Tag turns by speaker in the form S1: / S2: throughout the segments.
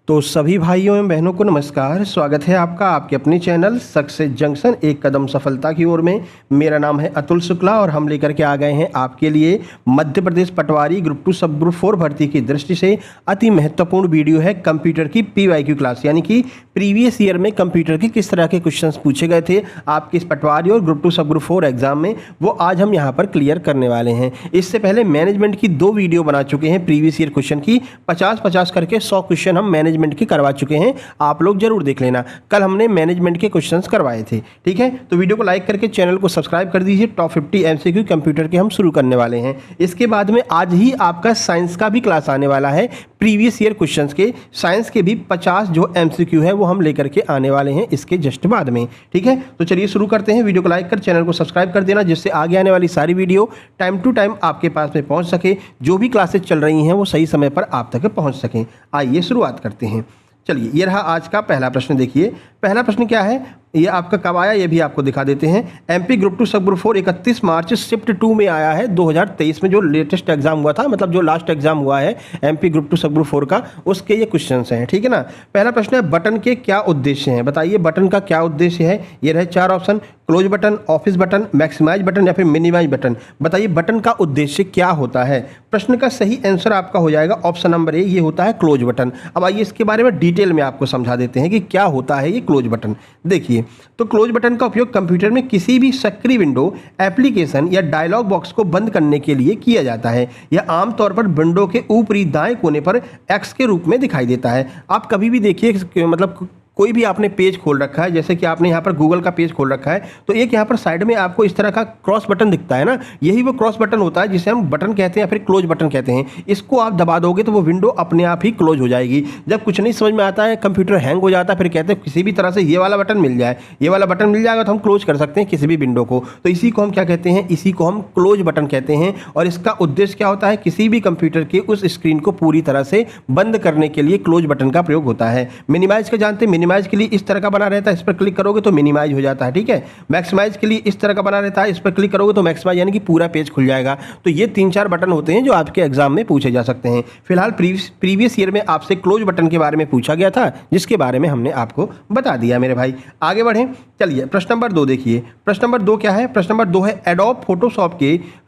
S1: तो सभी भाइयों एवं बहनों को नमस्कार। स्वागत है आपका आपके अपने चैनल सक्सेस जंक्शन एक कदम सफलता की ओर में। मेरा नाम है अतुल शुक्ला और हम लेकर के आ गए हैं आपके लिए मध्य प्रदेश पटवारी ग्रुप 2 सब ग्रुप 4 भर्ती की दृष्टि से अति महत्वपूर्ण वीडियो है। कंप्यूटर की PYQ क्लास यानी कि प्रीवियस ईयर में कंप्यूटर के किस तरह के क्वेश्चन पूछे गए थे आपके इस पटवारी और ग्रुप 2 सब ग्रुप 4 एग्जाम में, वो आज हम यहाँ पर क्लियर करने वाले हैं। इससे पहले मैनेजमेंट की 2 वीडियो बना चुके हैं प्रीवियस ईयर क्वेश्चन की, 50-50 करके 100 क्वेश्चन हम मैनेजमेंट की करवा चुके हैं। आप लोग जरूर देख लेना, कल हमने मैनेजमेंट के क्वेश्चंस करवाए थे। ठीक है, तो वीडियो को लाइक करके चैनल को सब्सक्राइब कर दीजिए। टॉप 50 MCQ कंप्यूटर के हम शुरू करने वाले हैं। इसके बाद में आज ही आपका साइंस का भी क्लास आने वाला है। प्रीवियस ईयर क्वेश्चंस के साइंस के भी 50 जो MCQ है वो हम लेकर के आने वाले हैं इसके जस्ट बाद में। ठीक है, तो चलिए शुरू करते हैं। वीडियो को लाइक कर चैनल को सब्सक्राइब कर देना, जिससे आगे आने वाली सारी वीडियो टाइम टू टाइम आपके पास में पहुंच सके। जो भी क्लासेस चल रही हैं वो सही समय पर आप तक पहुंच सकें। आइए शुरुआत करते हैं। चलिए, ये रहा आज का पहला प्रश्न। देखिए पहला प्रश्न क्या है, ये आपका कब आया ये भी आपको दिखा देते हैं। MP ग्रुप 2 सब ग्रुप 4 31 मार्च शिफ्ट 2 में आया है 2023 में, जो लेटेस्ट एग्जाम हुआ था, मतलब जो लास्ट एग्जाम हुआ है MP ग्रुप 2 सब ग्रुप 4 का, उसके ये क्वेश्चंस हैं। ठीक है ना। पहला प्रश्न है, बटन के क्या उद्देश्य हैं? बताइए बटन का क्या उद्देश्य है। ये रहे 4 option, close button, office button, maximise button या फिर मिनिमाइज बटन। बताइए बटन का उद्देश्य क्या होता है। प्रश्न का सही आंसर आपका हो जाएगा ऑप्शन नंबर ए, ये होता है क्लोज बटन। अब आइए इसके बारे में डिटेल में आपको समझा देते हैं कि क्या होता है ये क्लोज बटन। देखिए, तो क्लोज बटन का उपयोग कंप्यूटर में किसी भी सक्रिय विंडो, एप्लीकेशन या डायलॉग बॉक्स को बंद करने के लिए किया जाता है। यह आमतौर पर विंडो के ऊपरी दाएं कोने पर एक्स के रूप में दिखाई देता है। आप कभी भी देखिए, मतलब कोई भी आपने पेज खोल रखा है, जैसे कि आपने यहाँ पर गूगल का पेज खोल रखा है, तो एक यहाँ पर साइड में आपको इस तरह का क्रॉस बटन दिखता है ना, यही वो क्रॉस बटन होता है जिसे हम बटन कहते हैं या फिर क्लोज बटन कहते हैं। इसको आप दबा दोगे तो वो विंडो अपने आप ही क्लोज हो जाएगी। जब कुछ नहीं समझ में आता है, कंप्यूटर हैंग हो जाता है, फिर कहते हैं किसी भी तरह से ये वाला बटन मिल जाए, ये वाला बटन मिल जाएगा तो हम क्लोज कर सकते हैं किसी भी विंडो को। तो इसी को हम क्या कहते हैं, इसी को हम क्लोज बटन कहते हैं। और इसका उद्देश्य क्या होता है, किसी भी कंप्यूटर के उस स्क्रीन को पूरी तरह से बंद करने के लिए क्लोज बटन का प्रयोग होता है। मिनिमाइज का जानते हैं, मिनिमाइज के लिए इस तरह बना रहता है, इस पर क्लिक करोगे तो मिनिमाइज हो जाता है। ठीक है, मैक्सिमाइज के लिए इस तरह का बना रहता है, इस पर क्लिक करोगे तो मैक्सिमाइज यानी कि पूरा पेज खुल जाएगा। तो ये 3-4 बटन होते हैं जो आपके एग्जाम में पूछे जा सकते हैं। फिलहाल प्रीवियस ईयर में आपसे क्लोज बटन के बारे में पूछा गया था, जिसके बारे में हमने आपको बता दिया मेरे भाई। आगे बढ़ें, चलिए प्रश्न नंबर 2 देखिए। प्रश्न नंबर 2 क्या है? प्रश्न नंबर 2 है,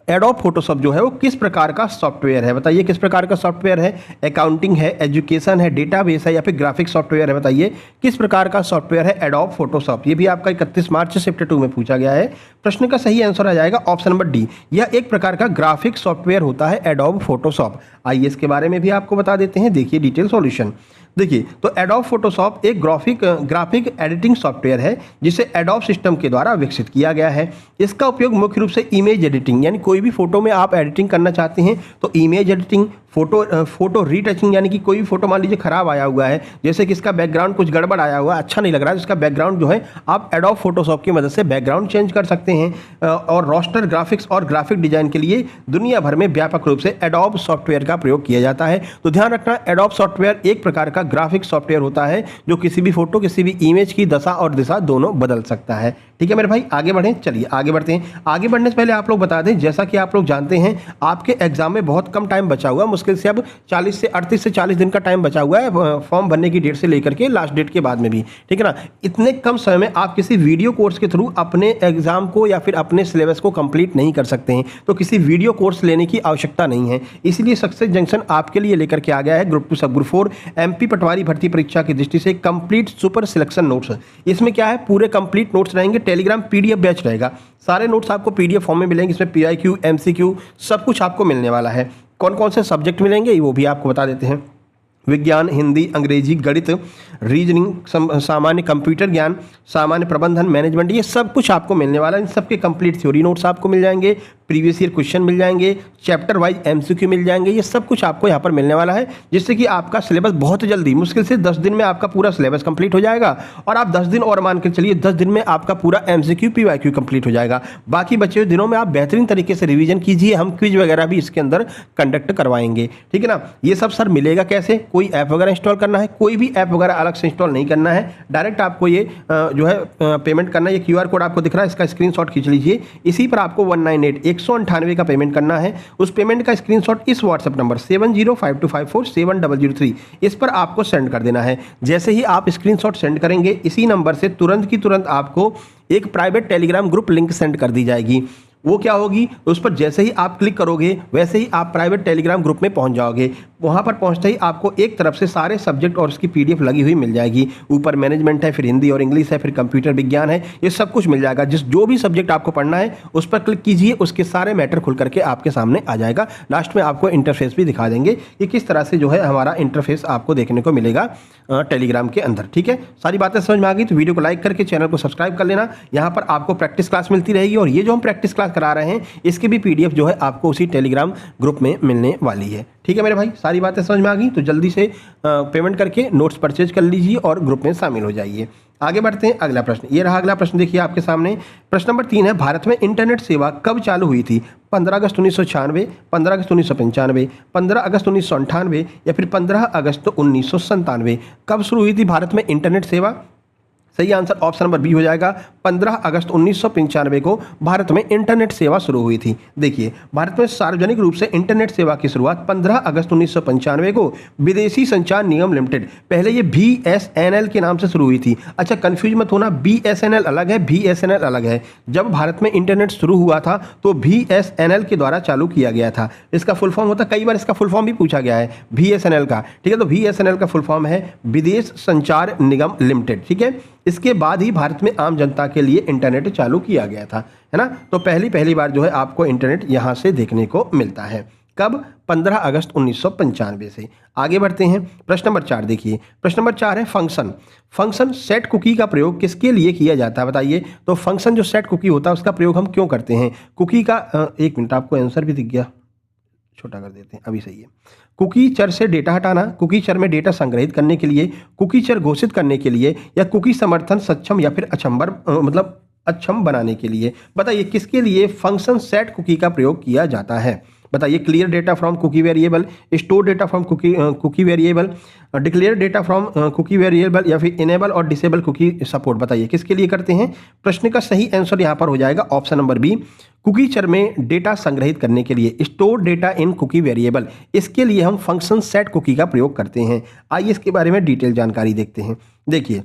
S1: एडोब फोटोशॉप जो है वो किस प्रकार का सॉफ्टवेयर है? बताइए किस प्रकार का सॉफ्टवेयर है। अकाउंटिंग है, एजुकेशन है, डेटाबेस है या फिर ग्राफिक सॉफ्टवेयर है? बताइए किस प्रकार का सॉफ्टवेयर है एडोब फोटोशॉप। ये भी आपका 31 मार्च शिफ्ट 2 में पूछा गया है। प्रश्न का सही आंसर आ जाएगा ऑप्शन नंबर डी, यह एक प्रकार का ग्राफिक सॉफ्टवेयर होता है एडोब फोटोशॉप। आइए इसके बारे में भी आपको बता देते हैं। देखिए डिटेल सॉल्यूशन। देखिए, तो एडोब फोटोशॉप एक ग्राफिक एडिटिंग सॉफ्टवेयर है जिसे एडोब सिस्टम के द्वारा विकसित किया गया है। इसका उपयोग मुख्य रूप से इमेज एडिटिंग, यानी कोई भी फोटो में आप एडिटिंग करना चाहते हैं तो इमेज एडिटिंग, फोटो रीटचिंग, यानी कि कोई भी फोटो मान लीजिए खराब आया हुआ है, जैसे कि इसका बैकग्राउंड कुछ गड़बड़ आया हुआ है, अच्छा नहीं लग रहा है, इसका बैकग्राउंड जो है आप एडोब फोटोशॉप की मदद से बैकग्राउंड चेंज कर सकते हैं। और रोस्टर ग्राफिक्स और ग्राफिक डिजाइन के लिए दुनिया भर में व्यापक रूप से एडोब सॉफ्टवेयर का प्रयोग किया जाता है। तो ध्यान रखना, एडोब सॉफ्टवेयर एक प्रकार का ग्राफिक सॉफ्टवेयर होता है जो किसी भी फोटो, किसी भी इमेज की दशा और दिशा दोनों बदल सकता है। ठीक है मेरे भाई, आगे बढ़ें। चलिए आगे बढ़ते हैं। आगे बढ़ने से पहले आप लोग बता दें, जैसा कि आप लोग जानते हैं आपके एग्जाम में बहुत कम टाइम बचा हुआ है, मुश्किल से अब 38 से 40 दिन का टाइम बचा हुआ है फॉर्म भरने की डेट से लेकर के लास्ट डेट के बाद में भी। ठीक है ना। इतने कम समय में आप किसी वीडियो कोर्स के थ्रू अपने एग्जाम को या फिर अपने सिलेबस को कंप्लीट नहीं कर सकते हैं, तो किसी वीडियो कोर्स लेने की आवश्यकता नहीं है। इसलिए सक्सेस जंक्शन आपके लिए लेकर के आ गया है ग्रुप 2 सब ग्रुप 4 MP पटवारी भर्ती परीक्षा की दृष्टि से कंप्लीट सुपर सिलेक्शन नोट्स। इसमें क्या है, पूरे कंप्लीट नोट्स रहेंगे, टेलीग्राम PDF बैच रहेगा। सारे नोट्स आपको PDF फॉर्म में मिलेंगे। इसमें PIQ, MCQ सब कुछ आपको मिलने वाला है। कौन कौन से सब्जेक्ट मिलेंगे वो भी आपको बता देते हैं। विज्ञान, हिंदी, अंग्रेजी, गणित, रीजनिंग, सामान्य कंप्यूटर ज्ञान, सामान्य प्रबंधन, मैनेजमेंट, ये सब कुछ आपको मिलने वाला है। इन सब के कंप्लीट थ्योरी नोट्स आपको मिल जाएंगे, प्रीवियस ईयर क्वेश्चन मिल जाएंगे, चैप्टर वाइज MCQ मिल जाएंगे। ये सब कुछ आपको यहाँ पर मिलने वाला है, जिससे कि आपका सिलेबस बहुत जल्दी, मुश्किल से 10 दिन में आपका पूरा सिलेबस कंप्लीट हो जाएगा। और आप 10 दिन और मान के चलिए, 10 दिन में आपका पूरा MCQ PYQ कंप्लीट हो जाएगा। बाकी बचे हुए दिनों में आप बेहतरीन तरीके से रिवीजन कीजिए। हम क्विज वगैरह भी इसके अंदर कंडक्ट करवाएंगे। ठीक है ना। ये सब सर मिलेगा कैसे? कोई ऐप वगैरह इंस्टॉल करना है, कोई भी ऐप वगैरह अलग से इंस्टॉल नहीं करना है। डायरेक्ट आपको ये जो है पेमेंट करना है। ये QR कोड आपको दिख रहा है, इसका स्क्रीनशॉट खींच लीजिए। इसी पर आपको 198 198 का पेमेंट करना है। उस पेमेंट का स्क्रीनशॉट इस व्हाट्सएप नंबर 7052547003 इस पर आपको सेंड कर देना है। जैसे ही आप स्क्रीनशॉट सेंड करेंगे, इसी नंबर से तुरंत की तुरंत आपको एक private Telegram group link send कर दी जाएगी। वो क्या होगी, उस पर जैसे ही आप क्लिक करोगे वैसे ही आप प्राइवेट टेलीग्राम ग्रुप में पहुंच जाओगे। वहां पर पहुंचते ही आपको एक तरफ से सारे सब्जेक्ट और उसकी पीडीएफ लगी हुई मिल जाएगी। ऊपर मैनेजमेंट है, फिर हिंदी और इंग्लिश है, फिर कंप्यूटर विज्ञान है, ये सब कुछ मिल जाएगा। जो भी सब्जेक्ट आपको पढ़ना है उस पर क्लिक कीजिए, उसके सारे मैटर खुल करके आपके सामने आ जाएगा। लास्ट में आपको इंटरफेस भी दिखा देंगे कि किस तरह से जो है हमारा इंटरफेस आपको देखने को मिलेगा टेलीग्राम के अंदर। ठीक है, सारी बातें समझ में आ गई तो वीडियो को लाइक करके चैनल को सब्सक्राइब कर लेना। यहाँ पर आपको प्रैक्टिस क्लास मिलती रहेगी और ये जो हम प्रैक्टिस क्लास करा रहे हैं इसकी भी पीडीएफ जो है आपको उसी टेलीग्राम ग्रुप में मिलने वाली है। ठीक है मेरे भाई, सारी बातें समझ में आ गई तो जल्दी से पेमेंट करके नोट्स परचेज कर लीजिए और ग्रुप में शामिल हो जाइए। आगे बढ़ते हैं, अगला प्रश्न ये रहा। अगला प्रश्न देखिए आपके सामने, प्रश्न नंबर 3 है, भारत में इंटरनेट सेवा कब चालू हुई थी? 15 अगस्त 1996, 15 अगस्त 1995, 15 अगस्त 1998 या फिर 15 अगस्त 1997? कब शुरू हुई थी भारत में इंटरनेट सेवा? सही आंसर ऑप्शन नंबर बी हो जाएगा। 15 अगस्त 1995 को भारत में इंटरनेट सेवा शुरू हुई थी। देखिए, भारत में सार्वजनिक रूप से इंटरनेट सेवा की शुरुआत 15 अगस्त 1995 को विदेशी संचार निगम लिमिटेड, पहले ये BSNL के नाम से शुरू हुई थी। अच्छा, कंफ्यूज मत होना, BSNL अलग है, BSNL अलग है। जब भारत में इंटरनेट शुरू हुआ था तो BSNL के द्वारा चालू किया गया था। इसका फुल फॉर्म होता है, कई बार इसका फुल फॉर्म भी पूछा गया है BSNL का। ठीक है, तो BSNL का फुल फॉर्म है विदेश संचार निगम लिमिटेड। ठीक है, इसके बाद ही भारत में आम जनता के लिए इंटरनेट चालू किया गया था, है ना। तो पहली बार जो है आपको इंटरनेट यहां से देखने को मिलता है। कब? 15 अगस्त 1995 से। आगे बढ़ते हैं, प्रश्न नंबर 4 देखिए। प्रश्न नंबर 4 है फंक्शन सेट कुकी का प्रयोग किसके लिए किया जाता है बताइए। तो फंक्शन जो सेट कुकी होता है उसका प्रयोग हम क्यों करते हैं? कुकी का एक मिनट, आपको आंसर भी दिख गया, छोटा कर देते हैं, अभी सही है। कुकी चर से डेटा हटाना, कुकी चर में डेटा संग्रहित करने के लिए, कुकी चर घोषित करने के लिए, या कुकी समर्थन सक्षम या फिर अक्षम बनाने के लिए। बताइए किसके लिए फंक्शन सेट कुकी का प्रयोग किया जाता है? बताइए। Clear data from cookie variable, store data from cookie variable, declare data from cookie variable, या फिर इनेबल और डिसेबल कुकी सपोर्ट। बताइए किसके लिए करते हैं? प्रश्न का सही आंसर यहाँ पर हो जाएगा ऑप्शन नंबर बी, कुकी चर में डेटा संग्रहित करने के लिए, स्टोर डेटा इन कुकी वेरिएबल। इसके लिए हम फंक्शन सेट कुकी का प्रयोग करते हैं। आइए इसके बारे में डिटेल जानकारी देखते हैं। देखिए,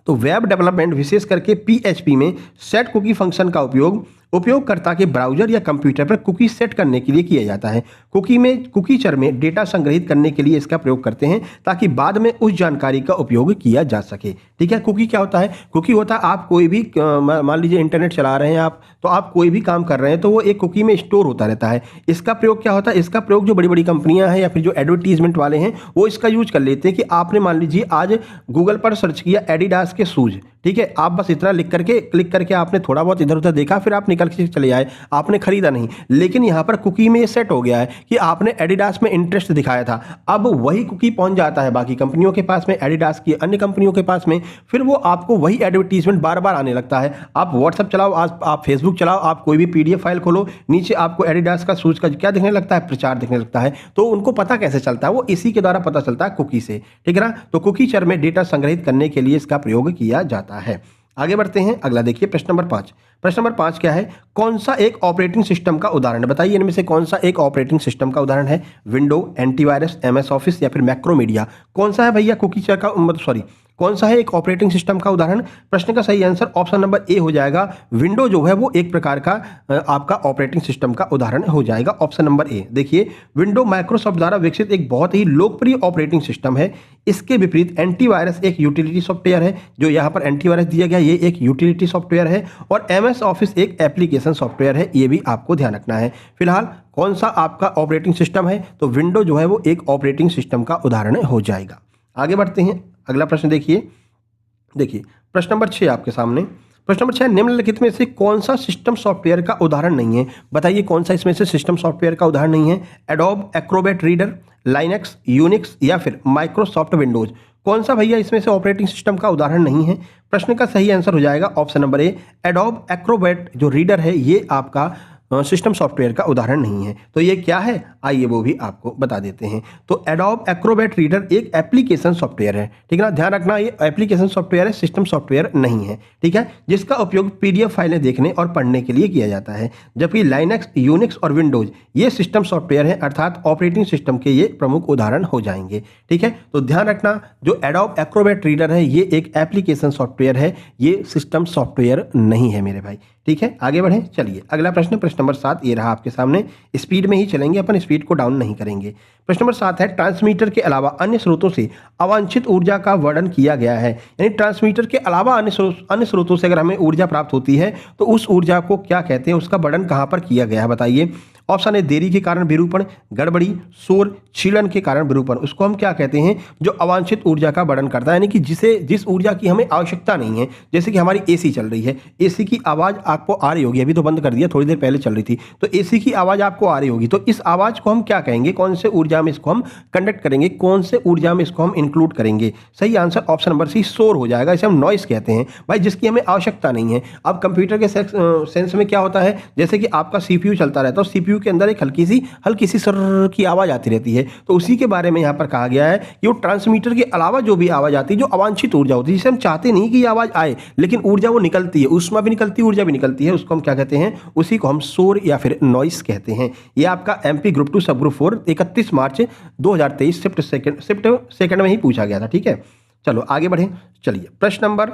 S1: तो वेब डेवलपमेंट विशेष करके PHP में सेट कुकी फंक्शन का उपयोग उपयोगकर्ता के ब्राउजर या कंप्यूटर पर कुकी सेट करने के लिए किया जाता है। कुकी चर में डेटा संग्रहित करने के लिए इसका प्रयोग करते हैं ताकि बाद में उस जानकारी का उपयोग किया जा सके। ठीक है, कुकी क्या होता है? कुकी होता है आप कोई भी मान लीजिए इंटरनेट चला रहे हैं आप, तो आप कोई भी काम कर रहे हैं तो वो एक कुकी में स्टोर होता रहता है। इसका प्रयोग क्या होता है? इसका प्रयोग जो बड़ी बड़ी कंपनियां हैं या फिर जो एडवर्टीजमेंट वाले हैं वो इसका यूज कर लेते हैं कि आपने मान लीजिए आज गूगल पर सर्च किया एडिडास के शूज, ठीक है, आप बस इतना क्लिक करके आपने थोड़ा बहुत इधर उधर देखा, फिर आप निकल के चले आए, आपने खरीदा नहीं। लेकिन यहाँ पर कुकी में ये सेट हो गया है कि आपने एडिडास में इंटरेस्ट दिखाया था, अब वही कुकी पहुंच जाता है बाकी कंपनियों के पास में, एडिडास की अन्य कंपनियों के पास में, फिर वो आपको वही एडवर्टीजमेंट बार बार आने लगता है। आप व्हाट्सएप चलाओ, आज आप फेसबुक चलाओ, आप कोई भी PDF फाइल खोलो, नीचे आपको एडिडास का शूज का क्या दिखने लगता है? प्रचार दिखने लगता है। तो उनको पता कैसे चलता है? वो इसी के द्वारा पता चलता है, कुकी से। ठीक है ना। तो कुकी चर में डेटा संग्रहित करने के लिए इसका प्रयोग किया जाता है। आगे बढ़ते हैं, अगला देखिए प्रश्न नंबर 5। प्रश्न नंबर 5 क्या है? कौन सा एक ऑपरेटिंग सिस्टम का उदाहरण? बताइए इनमें से कौन सा एक ऑपरेटिंग सिस्टम का उदाहरण है? विंडो, एंटीवायरस, MS ऑफिस या फिर मैक्रोमीडिया? कौन सा है भैया कुकी चर का कौन सा है एक ऑपरेटिंग सिस्टम का उदाहरण? प्रश्न का सही आंसर ऑप्शन नंबर ए हो जाएगा। विंडो जो है वो एक प्रकार का आपका ऑपरेटिंग सिस्टम का उदाहरण हो जाएगा, ऑप्शन नंबर ए। देखिए, विंडो माइक्रोसॉफ्ट द्वारा विकसित एक बहुत ही लोकप्रिय ऑपरेटिंग सिस्टम है। इसके विपरीत एंटीवायरस एक यूटिलिटी सॉफ्टवेयर है, जो यहाँ पर एंटीवायरस दिया गया ये एक यूटिलिटी सॉफ्टवेयर है, और MS ऑफिस एक एप्लीकेशन सॉफ्टवेयर है, ये भी आपको ध्यान रखना है। फिलहाल कौन सा आपका ऑपरेटिंग सिस्टम है? तो विंडो जो है वो एक ऑपरेटिंग सिस्टम का उदाहरण हो जाएगा। आगे बढ़ते हैं, अगला प्रश्न देखिए प्रश्न नंबर 6 आपके सामने। प्रश्न नंबर 6, निम्नलिखित में से कौन सा सिस्टम सॉफ्टवेयर का उदाहरण नहीं है? बताइए कौन सा इसमें से सिस्टम सॉफ्टवेयर का उदाहरण नहीं है? Adobe Acrobat reader, Linux, Unix या फिर माइक्रोसॉफ्ट विंडोज? कौन सा भैया इसमें से ऑपरेटिंग सिस्टम का उदाहरण नहीं है? प्रश्न का सही आंसर हो जाएगा option number A, adobe Acrobat जो रीडर है ये आपका सिस्टम सॉफ्टवेयर का उदाहरण नहीं है। तो ये क्या है, आइए वो भी आपको बता देते हैं। तो एडोब एक्रोबैट रीडर एक एप्लीकेशन सॉफ्टवेयर है, ठीक है ना, ध्यान रखना ये एप्लीकेशन सॉफ्टवेयर है, सिस्टम सॉफ्टवेयर नहीं है, ठीक है, जिसका उपयोग पीडीएफ फाइलें देखने और पढ़ने के लिए किया जाता है। जबकि लाइनक्स, यूनिक्स और विंडोज ये सिस्टम सॉफ्टवेयर है, अर्थात ऑपरेटिंग सिस्टम के ये प्रमुख उदाहरण हो जाएंगे, ठीक है। तो ध्यान रखना जो एडोब एक्रोबैट रीडर है ये एक एप्लीकेशन सॉफ्टवेयर है, ये सिस्टम सॉफ्टवेयर नहीं है मेरे भाई, ठीक है। आगे बढ़ें, चलिए अगला प्रश्न, प्रश्न नंबर 7 ये रहा आपके सामने। स्पीड में ही चलेंगे अपन, स्पीड को डाउन नहीं करेंगे। प्रश्न नंबर 7 है, ट्रांसमीटर के अलावा अन्य स्रोतों से अवांछित ऊर्जा का वर्णन किया गया है। यानी ट्रांसमीटर के अलावा अन्य स्रोतों से अगर हमें ऊर्जा प्राप्त होती है तो उस ऊर्जा को क्या कहते हैं, उसका वर्णन कहां पर किया गया है बताइए। ऑप्शन है देरी के कारण विरूपण, गड़बड़ी, शोर, छीलन के कारण विरूपण, उसको हम क्या कहते हैं, जो अवांछित ऊर्जा का वर्णन करता है, यानी कि जिस ऊर्जा की हमें आवश्यकता नहीं है। जैसे कि हमारी एसी चल रही है, एसी की आवाज़ आपको आ रही होगी, अभी तो बंद कर दिया, थोड़ी देर पहले चल रही थी, तो एसी की आवाज़ आपको आ रही होगी, तो इस आवाज़ को हम क्या कहेंगे, कौन से ऊर्जा में इसको हम कंडक्ट करेंगे, कौन से ऊर्जा में इसको हम इंक्लूड करेंगे। सही आंसर ऑप्शन नंबर सी, शोर हो जाएगा। इसे हम नॉइस कहते हैं भाई, जिसकी हमें आवश्यकता नहीं है। अब कंप्यूटर के सेंस में क्या होता है, जैसे कि आपका सीपीयू चलता रहता है, सीपीयू के अंदर एक हल्की सी सर की आवाज़ आती रहती है, तो उसी के बारे में यहाँ पर कहा गया है कि वो ट्रांसमीटर के अलावा जो भी आवाज़ आती है, जो अवांछित ऊर्जा होती है, जिसे हम चाहते नहीं कि ये आवाज़ आए, लेकिन ऊर्जा वो निकलती है, ऊष्मा भी निकलती है, ऊर्जा भी निकलती है, उसको हम क्या कहते हैं, उसी को हम शोर या फिर नॉइस कहते हैं। ये आपका एमपी ग्रुप 2 सब ग्रुप 4 31 मार्च 2023 शिफ्ट सेकंड में ही पूछा गया था, ठीक है। चलो आगे बढ़ें, चलिए प्रश्न नंबर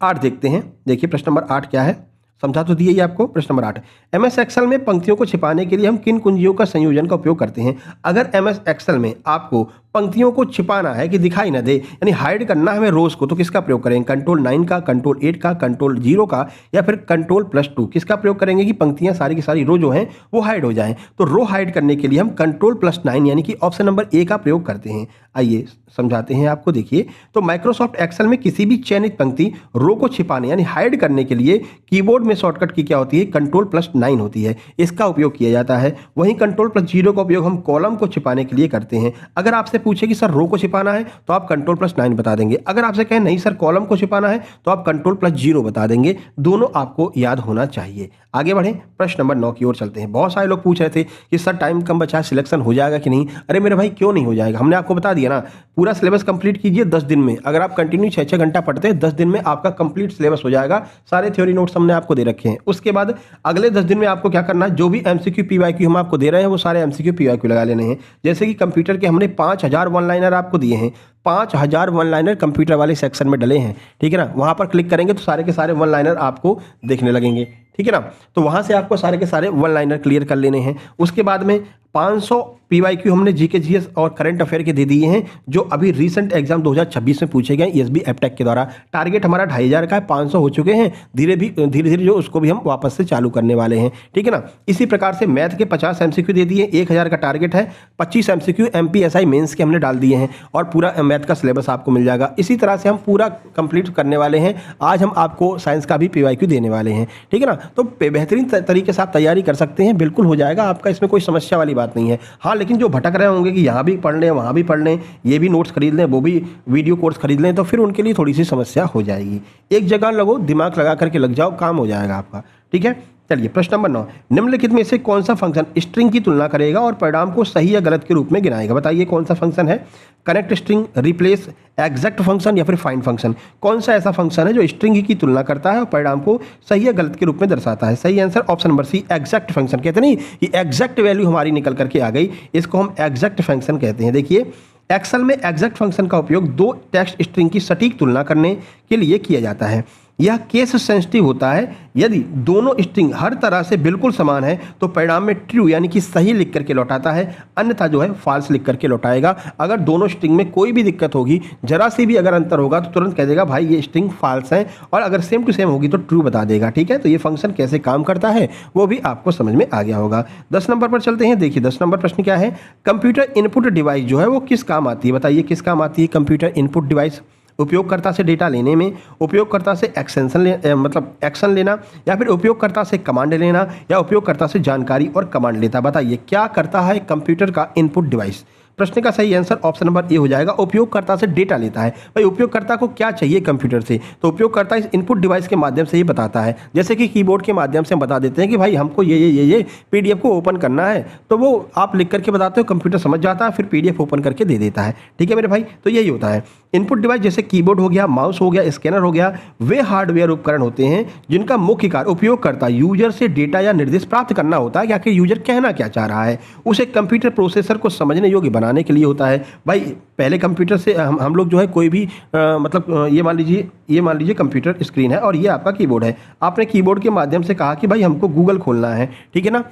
S1: 8 देखते हैं। देखिए प्रश्न नंबर 8 क्या है, समझा तो दिए ही आपको। प्रश्न नंबर 8, एमएस एक्सेल में पंक्तियों को छिपाने के लिए हम किन कुंजियों का संयोजन का उपयोग करते हैं। अगर एमएस एक्सेल में आपको पंक्तियों को छिपाना है कि दिखाई ना दे, यानी हाइड करना है हमें रोज को, तो किसका प्रयोग करेंगे, कंट्रोल 9 का, कंट्रोल 8 का, कंट्रोल 0 का, या फिर कंट्रोल +2 किसका प्रयोग करेंगे कि पंक्तियां सारी की सारी रो जो हैं वो हाइड हो जाएं। तो रो हाइड करने के लिए हम कंट्रोल +9 यानी कि ऑप्शन नंबर ए का प्रयोग करते हैं। आइए समझाते हैं आपको। देखिए तो माइक्रोसॉफ्ट एक्सेल में किसी भी चयनित पंक्ति रो को छिपाने यानी हाइड करने के लिए कीबोर्ड में शॉर्टकट की क्या होती है, कंट्रोल +9 होती है, इसका उपयोग किया जाता है। वहीं कंट्रोल +0 का उपयोग हम कॉलम को छिपाने के लिए करते हैं। अगर आपसे पूछे कि सर रो को छिपाना है तो आप कंट्रोल +9 बता देंगे, अगर आपसे कहें नहीं सर कॉलम को छिपाना है तो आप कंट्रोल +0 बता देंगे। दोनों आपको याद होना चाहिए। आगे बढ़ें, प्रश्न नंबर 9 की ओर चलते हैं। बहुत सारे लोग पूछ रहे थे कि सर टाइम कम बचा, सिलेक्शन हो जाएगा कि नहीं। अरे मेरे भाई क्यों नहीं हो जाएगा, हमने आपको बता दिया ना, पूरा सिलेबस कंप्लीट कीजिए 10 दिन में। अगर आप कंटिन्यू 6-6 घंटा पढ़ते हैं 10 दिन में आपका कंप्लीट सिलेबस हो जाएगा। सारे थ्योरी नोट्स हमने आपको दे रखे हैं। उसके बाद अगले 10 दिन में आपको क्या करना है, जो भी एमसीक्यू पीवाईक्यू हम आपको दे रहे हैं वो सारे एमसीक्यू पीवाईक्यू लगा लेने हैं। जैसे कि कंप्यूटर के हमने 5000 वन लाइनर आपको दिए हैं, 5000 वन लाइनर कंप्यूटर वाले सेक्शन में डले हैं, ठीक है ना। वहां पर क्लिक करेंगे तो सारे के सारे वन लाइनर आपको देखने लगेंगे, ठीक है ना। तो वहां से आपको सारे के सारे वन लाइनर क्लियर कर लेने हैं। उसके बाद में 500 पीवाईक्यू हमने जीके जीएस और करंट अफेयर के दे दिए हैं, जो अभी रीसेंट एग्जाम 2026 में पूछे गए ईएसबी एपटेक के द्वारा। टारगेट हमारा 2500 का है, 500 हो चुके हैं, धीरे धीरे जो उसको भी हम वापस से चालू करने वाले हैं, ठीक है ना। इसी प्रकार से मैथ के 50 एमसीक्यू दे दिए, 1000 का टारगेट है, 25 एमसीक्यू एमपीएसआई मेंस के हमने डाल दिए हैं और पूरा मैथ का सिलेबस आपको मिल जाएगा। इसी तरह से हम पूरा कंप्लीट करने वाले हैं। आज हम आपको साइंस का भी पीवाईक्यू देने वाले हैं, ठीक है ना। तो बेहतरीन तरीके से आप तैयारी कर सकते हैं, बिल्कुल हो जाएगा आपका, इसमें कोई समस्या वाली बात नहीं है। हाँ लेकिन जो भटक रहे होंगे कि यहाँ भी पढ़ लें वहाँ भी पढ़ लें, ये भी नोट्स खरीद लें वो भी वीडियो कोर्स खरीद लें, तो फिर उनके लिए थोड़ी सी समस्या हो जाएगी। एक जगह लगो, दिमाग लगा करके लग जाओ, काम हो जाएगा आपका, ठीक है। चलिए प्रश्न नंबर 9, निम्नलिखित में से कौन सा फंक्शन स्ट्रिंग की तुलना करेगा और परिणाम को सही या गलत के रूप में गिनाएगा। बताइए कौन सा फंक्शन है, connect string, replace, exact function या फिर फाइंड फंक्शन। कौन सा ऐसा फंक्शन है जो स्ट्रिंग की तुलना करता है और परिणाम को सही या गलत के रूप में दर्शाता है। सही answer option number C, exact function. कहते नहीं कि एग्जैक्ट वैल्यू हमारी निकल करके आ गई, इसको हम एग्जैक्ट फंक्शन कहते हैं। देखिए एक्सेल में एग्जैक्ट फंक्शन का उपयोग दो टेक्स्ट स्ट्रिंग की सटीक तुलना करने के लिए किया जाता है। यह केस सेंसिटिव होता है। यदि दोनों स्ट्रिंग हर तरह से बिल्कुल समान है तो परिणाम में ट्रू यानी कि सही लिख करके लौटाता है, अन्यथा जो है फॉल्स लिख करके लौटाएगा। अगर दोनों स्ट्रिंग में कोई भी दिक्कत होगी, जरा सी भी अगर अंतर होगा तो तुरंत कह देगा भाई ये स्ट्रिंग फॉल्स है, और अगर सेम टू सेम होगी तो ट्रू बता देगा, ठीक है। तो ये फंक्शन कैसे काम करता है वो भी आपको समझ में आ गया होगा। 10 नंबर पर चलते हैं। देखिए 10 नंबर प्रश्न क्या है, कंप्यूटर इनपुट डिवाइस जो है वो किस काम आती है। बताइए किस काम आती है कंप्यूटर इनपुट डिवाइस। उपयोगकर्ता से डेटा लेने में, उपयोगकर्ता से एक्शन लेना, या फिर उपयोगकर्ता से कमांड लेना, या उपयोगकर्ता से जानकारी और कमांड लेता। बताइए क्या करता है कंप्यूटर का इनपुट डिवाइस। प्रश्न का सही आंसर ऑप्शन नंबर ए हो जाएगा, उपयोगकर्ता से डेटा लेता है। भाई उपयोगकर्ता को क्या चाहिए कंप्यूटर से, तो उपयोगकर्ता इस इनपुट डिवाइस के माध्यम से ही बताता है। जैसे कि कीबोर्ड के माध्यम से हम बता देते हैं कि भाई हमको ये पीडीएफ को ओपन करना है, तो वो आप लिख करके बताते हो, कंप्यूटर समझ जाता है, फिर पीडीएफ ओपन करके दे देता है। ठीक है मेरे भाई, तो यही होता है। इनपुट डिवाइस जैसे कीबोर्ड हो गया, माउस हो गया, स्कैनर हो गया, वे हार्डवेयर उपकरण होते हैं जिनका मुख्य कार्य उपयोगकर्ता यूजर से डेटा या निर्देश प्राप्त करना होता है, या कि यूजर कहना क्या चाह रहा है उसे कंप्यूटर प्रोसेसर को समझने योग्य बनाने के लिए होता है। भाई पहले कंप्यूटर से हम लोग जो है कोई भी ये मान लीजिए कंप्यूटर स्क्रीन है और ये आपका कीबोर्ड है। आपने कीबोर्ड के माध्यम से कहा कि भाई हमको गूगल खोलना है, ठीक है ना,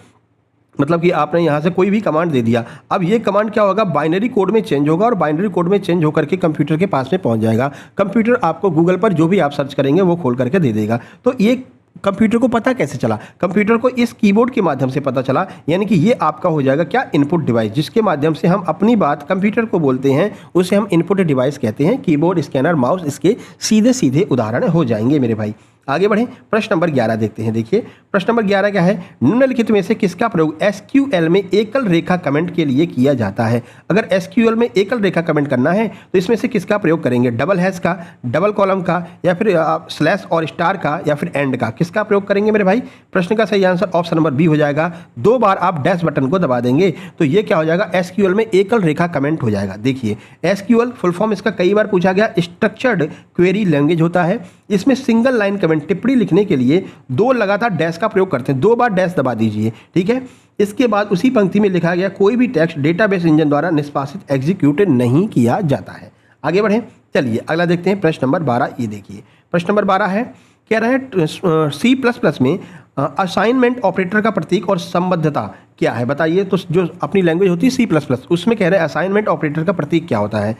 S1: मतलब कि आपने यहाँ से कोई भी कमांड दे दिया। अब ये कमांड क्या होगा, बाइनरी कोड में चेंज होगा और बाइनरी कोड में चेंज होकर के कंप्यूटर के पास में पहुँच जाएगा। कंप्यूटर आपको गूगल पर जो भी आप सर्च करेंगे वो खोल करके दे देगा। तो ये कंप्यूटर को पता कैसे चला, कंप्यूटर को इस कीबोर्ड के माध्यम से पता चला, यानी कि ये आपका हो जाएगा क्या, इनपुट डिवाइस, जिसके माध्यम से हम अपनी बात कंप्यूटर को बोलते हैं, उसे हम इनपुट डिवाइस कहते हैं। कीबोर्ड, स्कैनर, माउस इसके सीधे सीधे उदाहरण हो जाएंगे मेरे भाई। आगे बढ़ें, प्रश्न नंबर 11 देखते हैं। देखिए प्रश्न नंबर 11 क्या है, निम्नलिखित में से किसका प्रयोग एसक्यूएल में एकल रेखा कमेंट के लिए किया जाता है। अगर एसक्यूएल में एकल रेखा कमेंट करना है तो इसमें से किसका प्रयोग करेंगे, डबल हैश का, डबल कॉलम का, या फिर स्लैश और स्टार का, या फिर एंड का, किसका प्रयोग करेंगे मेरे भाई। प्रश्न का सही आंसर ऑप्शन नंबर बी हो जाएगा। 2 बार आप डैश बटन को दबा देंगे तो ये क्या हो जाएगा, एसक्यूएल में एकल रेखा कमेंट हो जाएगा। देखिए एसक्यूएल फुल फॉर्म इसका कई बार पूछा गया, स्ट्रक्चर्ड क्वेरी लैंग्वेज होता है। इसमें सिंगल लाइन कमेंट टिप्पणी लिखने के लिए 2 लगातार डैश का प्रयोग करते हैं। 2 बार डैश दबा दीजिए, ठीक है। इसके बाद उसी पंक्ति में लिखा गया कोई भी टेक्स्ट डेटाबेस इंजन द्वारा निष्पादित एग्जीक्यूट नहीं किया जाता है। आगे बढ़ें, चलिए अगला देखते हैं प्रश्न नंबर 12। ये देखिए प्रश्न नंबर 12 है, कह रहा है C++ में असाइनमेंट ऑपरेटर का प्रतीक और संबद्धता क्या है, बताइए। तो जो अपनी लैंग्वेज होती है C++, उसमें कह रहे हैं असाइनमेंट ऑपरेटर का प्रतीक क्या होता है,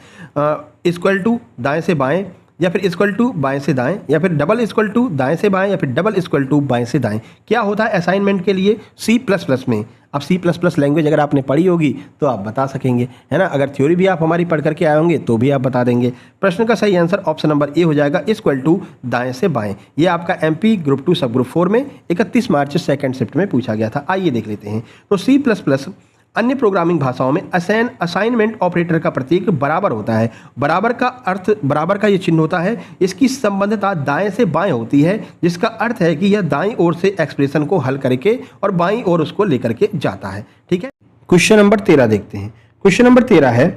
S1: इक्वल टू दाएं से बाएं, या फिर इक्वल टू बाएं से दाएं, या फिर डबल इक्वल टू दाएं से बाएं, या फिर डबल इक्वल टू बाएं से दाएं। क्या होता है असाइनमेंट के लिए C++ में। अब C++ लैंग्वेज अगर आपने पढ़ी होगी तो आप बता सकेंगे, है ना। अगर थ्योरी भी आप हमारी पढ़ करके आए होंगे तो भी आप बता देंगे। प्रश्न का सही आंसर ऑप्शन नंबर ए हो जाएगा, इक्वल टू दाएं से बाएं। ये आपका MP ग्रुप 2 सब ग्रुप 4 में 31 मार्च सेकंड शिफ्ट में पूछा गया था। आइए देख लेते हैं। तो C++ अन्य प्रोग्रामिंग भाषाओं में असाइनमेंट ऑपरेटर का प्रतीक बराबर होता है। बराबर का अर्थ, बराबर का ये चिन्ह होता है, इसकी संबद्धता दाएं से बाएं होती है, जिसका अर्थ है कि यह दाईं ओर से एक्सप्रेशन को हल करके और बाईं ओर उसको लेकर के जाता है, ठीक है। क्वेश्चन नंबर 13 देखते हैं। क्वेश्चन नंबर 13 है,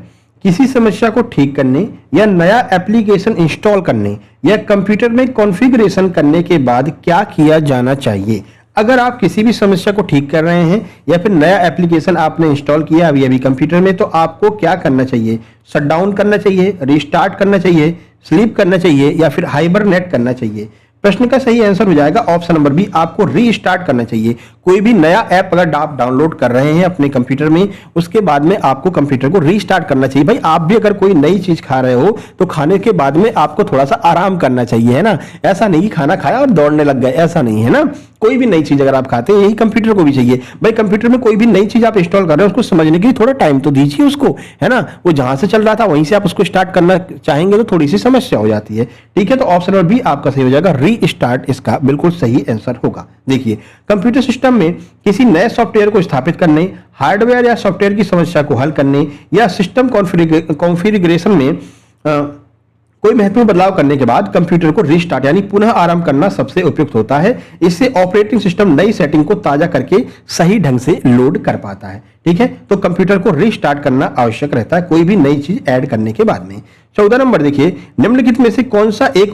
S1: किसी समस्या को ठीक करने या नया एप्लीकेशन इंस्टॉल करने या कंप्यूटर में कॉन्फ़िगरेशन करने के बाद क्या किया जाना चाहिए। अगर आप किसी भी समस्या को ठीक कर रहे हैं या फिर नया एप्लीकेशन आपने इंस्टॉल किया अभी कंप्यूटर में, तो आपको क्या करना चाहिए, शट डाउन करना चाहिए, रीस्टार्ट करना चाहिए, स्लीप करना चाहिए, या फिर हाइबरनेट करना चाहिए। प्रश्न का सही आंसर हो जाएगा ऑप्शन नंबर बी, आपको रीस्टार्ट करना चाहिए। कोई भी नया ऐप अगर आप डाउनलोड कर रहे हैं अपने कंप्यूटर में, उसके बाद में आपको कंप्यूटर को रीस्टार्ट करना चाहिए। भाई आप भी अगर कोई नई चीज खा रहे हो तो खाने के बाद में आपको थोड़ा सा आराम करना चाहिए, है ना। ऐसा नहीं कि खाना खाया और दौड़ने लग गए, ऐसा नहीं है ना। कोई भी नई चीज अगर आप खाते हैं, यही कंप्यूटर को भी चाहिए। भाई कंप्यूटर में कोई भी नई चीज आप इंस्टॉल कर रहे हो, उसको समझने के लिए थोड़ा टाइम तो दीजिए उसको, है ना। वो जहां से चल रहा था वहीं से आप उसको स्टार्ट करना चाहेंगे तो थोड़ी सी समस्या हो जाती है, ठीक है। तो ऑप्शन नंबर बी आपका सही हो जाएगा, रीस्टार्ट इसका बिल्कुल सही आंसर होगा। देखिए कंप्यूटर सिस्टम में किसी नए सॉफ्टवेयर को स्थापित करने, हार्डवेयर या सॉफ्टवेयर की समस्या को हल करने, या सिस्टम कॉन्फ़िगरेशन में कोई महत्वपूर्ण बदलाव करने के बाद कंप्यूटर को रीस्टार्ट यानी पुनः आरंभ करना सबसे उपयुक्त होता है। इससे ऑपरेटिंग सिस्टम नई सेटिंग को ताजा करके सही ढंग से लोड कर पाता है, ठीक है। तो कंप्यूटर को रीस्टार्ट करना आवश्यक रहता है कोई भी नई चीज ऐड करने के बाद में। 14 नंबर देखिए, निम्नलिखित में से कौन सा एक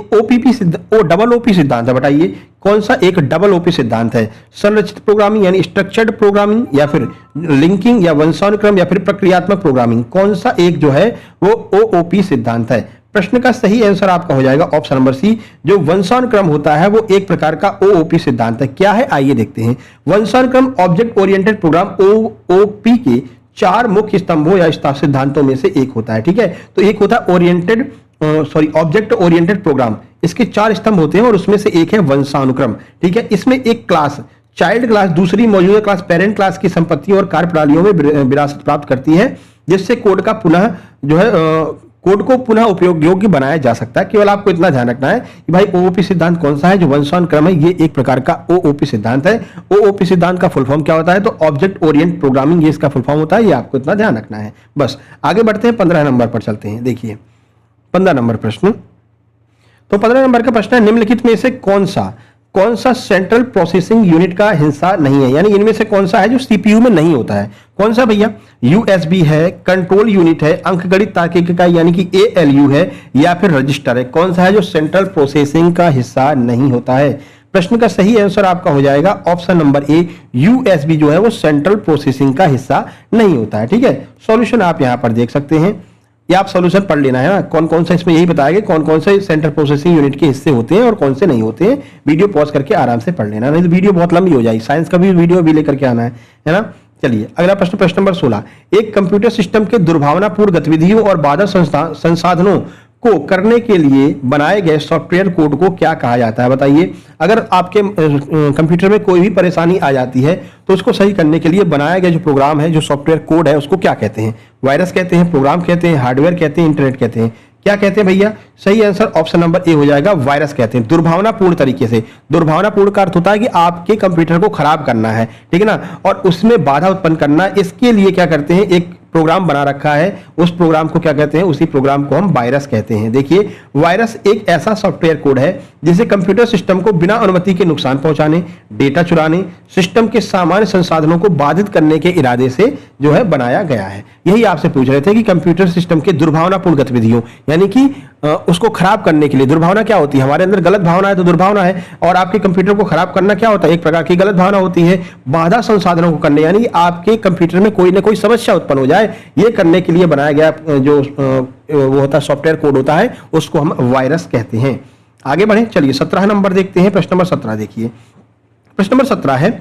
S1: डबल ओपी सिद्धांत है, बताइए कौन सा एक डबल ओपी सिद्धांत है। संरचित प्रोग्रामिंग यानी स्ट्रक्चर्ड प्रोग्रामिंग, या फिर लिंकिंग या वंशानुक्रम, या फिर प्रक्रियात्मक प्रोग्रामिंग, कौन सा एक जो है वो OOP सिद्धांत है। प्रश्न का सही आंसर आपका हो जाएगा ऑप्शन नंबर सी, जो वंशानुक्रम होता है वो एक प्रकार का OOP सिद्धांत है। क्या है आइए देखते हैं। वंशानुक्रम ऑब्जेक्ट ओरिएंटेड प्रोग्राम OOP के 4 मुख्य स्तंभों या सिद्धांतों में से एक होता है, ठीक है। तो एक होता है ऑब्जेक्ट ओरिएंटेड प्रोग्राम, इसके 4 स्तंभ होते हैं और उसमें से एक है वंशानुक्रम, ठीक है। इसमें एक क्लास चाइल्ड क्लास दूसरी मौजूदा क्लास पेरेंट क्लास की संपत्ति और कार्यप्रणालियों में विरासत प्राप्त करती है, जिससे कोड का पुनः जो है कोड को पुनः उपयोग योग्य बनाया जा सकता है। केवल आपको इतना ध्यान रखना है कि भाई ओओपी सिद्धांत कौन सा है, जो वंशानुक्रम क्रम है, ये एक प्रकार का ओओपी सिद्धांत है। ओओपी सिद्धांत का फुल फॉर्म क्या होता है, तो ऑब्जेक्ट ओरिएंट प्रोग्रामिंग, ये इसका फुल फॉर्म होता है। ये आपको इतना ध्यान रखना है। बस आगे बढ़ते हैं, 15 नंबर पर चलते हैं। देखिए 15 नंबर प्रश्न, तो 15 नंबर का प्रश्न है, निम्नलिखित में से कौन सा सेंट्रल प्रोसेसिंग यूनिट का हिस्सा नहीं है, यानी इनमें से कौन सा है जो सीपीयू में नहीं होता है। कौन सा भैया, यूएसबी है, कंट्रोल यूनिट है, अंकगणित तार्किक इकाई यानी कि एएलयू है, या फिर रजिस्टर है। कौन सा है जो सेंट्रल प्रोसेसिंग का हिस्सा नहीं होता है। प्रश्न का सही आंसर आपका हो जाएगा ऑप्शन नंबर ए, यूएसबी जो है वो सेंट्रल प्रोसेसिंग का हिस्सा नहीं होता है। ठीक है, सॉल्यूशन आप यहां पर देख सकते हैं, या आप सॉल्यूशन पढ़ लेना है ना, कौन कौन सा इसमें यही बताया गया कौन कौन से सेंट्रल प्रोसेसिंग यूनिट के हिस्से होते हैं और कौन से नहीं होते हैं। वीडियो पॉज करके आराम से पढ़ लेना, नहीं तो वीडियो बहुत लंबी हो जाएगी। साइंस का भी वीडियो भी लेकर के आना है ना। चलिए अगला प्रश्न, प्रश्न नंबर 16, एक कंप्यूटर सिस्टम के दुर्भावनापूर्ण गतिविधियों और बाधा संसाधनों को करने के लिए बनाए गए सॉफ्टवेयर कोड को क्या कहा जाता है, बताइए। अगर आपके कंप्यूटर में कोई भी परेशानी आ जाती है तो उसको सही करने के लिए बनाया गया जो प्रोग्राम है, जो सॉफ्टवेयर कोड है, उसको क्या कहते हैं। वायरस कहते हैं, प्रोग्राम कहते हैं, हार्डवेयर कहते हैं, इंटरनेट कहते हैं। क्या कहते हैं भैया, सही आंसर ऑप्शन नंबर ए हो जाएगा, वायरस कहते हैं। दुर्भावनापूर्ण तरीके से, दुर्भावनापूर्ण का अर्थ होता है कि आपके कंप्यूटर को खराब करना है, ठीक है ना, और उसमें बाधा उत्पन्न करना। इसके लिए क्या करते हैं, एक प्रोग्राम बना रखा है, उस प्रोग्राम को क्या कहते हैं, उसी प्रोग्राम को हम वायरस कहते हैं। देखिए वायरस एक ऐसा सॉफ्टवेयर कोड है जिसे कंप्यूटर सिस्टम को बिना अनुमति के नुकसान पहुंचाने, डेटा चुराने, सिस्टम के सामान्य संसाधनों को बाधित करने के इरादे से जो है बनाया गया है। यही आपसे पूछ रहे थे कि कंप्यूटर सिस्टम के दुर्भावनापूर्ण गतिविधियों, यानी कि उसको खराब करने के लिए। दुर्भावना क्या होती है, हमारे अंदर गलत भावना है तो दुर्भावना है, और आपके कंप्यूटर को खराब करना क्या होता है, एक प्रकार की गलत भावना होती है। बाधा संसाधनों को करने, यानी आपके कंप्यूटर में कोई ना कोई समस्या उत्पन्न हो जाए, ये करने के लिए बनाया गया जो वो होता है सॉफ्टवेयर कोड होता है, उसको हम वायरस कहते हैं। आगे बढ़े, चलिए 17 नंबर देखते हैं। प्रश्न नंबर 17 देखिए, प्रश्न नंबर 17 है,